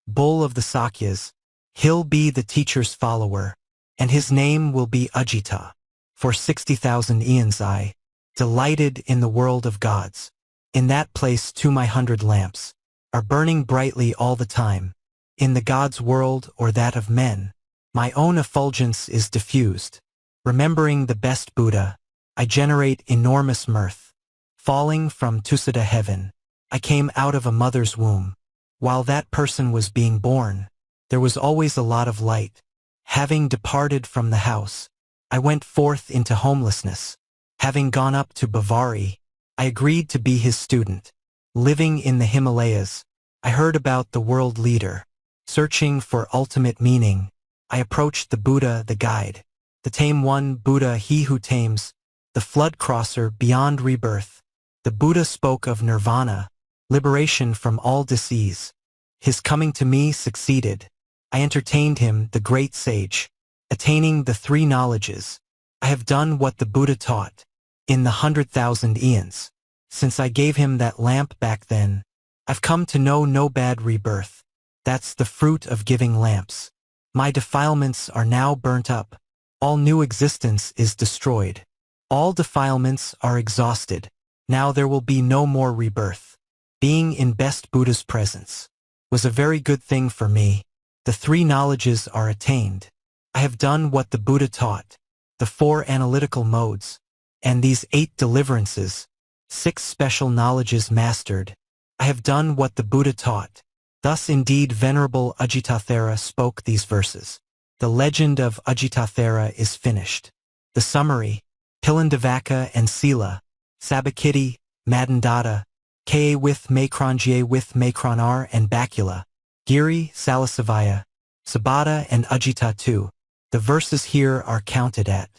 bull of the Sakyas, he'll be the teacher's follower, and his name will be Ajita. For 60,000 eons I delighted in the world of gods. In that place too my 100 lamps are burning brightly all the time. In the gods' world or that of men, my own effulgence is diffused. Remembering the best Buddha, I generate enormous mirth. Falling from Tusita heaven, I came out of a mother's womb. While that person was being born, there was always a lot of light. Having departed from the house, I went forth into homelessness. Having gone up to Bavari, I agreed to be his student. Living in the Himalayas, I heard about the world leader. Searching for ultimate meaning, I approached the Buddha, the guide. The tame one, Buddha, he who tames, the flood crosser beyond rebirth. The Buddha spoke of nirvana, liberation from all disease. His coming to me succeeded. I entertained him, the great sage, attaining the 3 knowledges. I have done what the Buddha taught. In the 100,000 eons, since I gave him that lamp back then, I've come to know no bad rebirth. That's the fruit of giving lamps. My defilements are now burnt up. All new existence is destroyed. All defilements are exhausted. Now there will be no more rebirth. Being in best Buddha's presence was a very good thing for me. The 3 knowledges are attained. I have done what the Buddha taught, the 4 analytical modes, and these 8 deliverances, 6 special knowledges mastered. I have done what the Buddha taught. Thus indeed Venerable Ajita spoke these verses. The legend of Ajita is finished. The summary, Pilindavaccha and Sela, Sabbakittika, Madhudayaka, Ka with Macron Ga with Macron R and Bakkula, Giri, Salasavaya, Sabbada and Ajita too. The verses here are counted at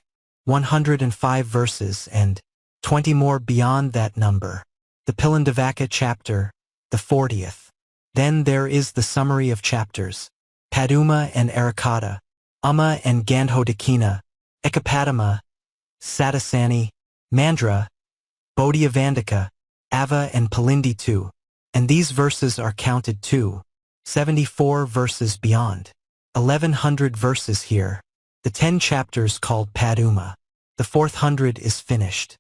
105 verses and 20 more beyond that number. The Pilindavaccha chapter, the 40th. Then there is the summary of chapters, Paduma and Arakata, Amma and Gandhodakina, Ekapadama, Satasani, Mandra, Bodhiyavandaka, Ava and Pilindi too. And these verses are counted too. 74 verses beyond. 1100 verses here. The 10 chapters called Paduma. The 400 is finished.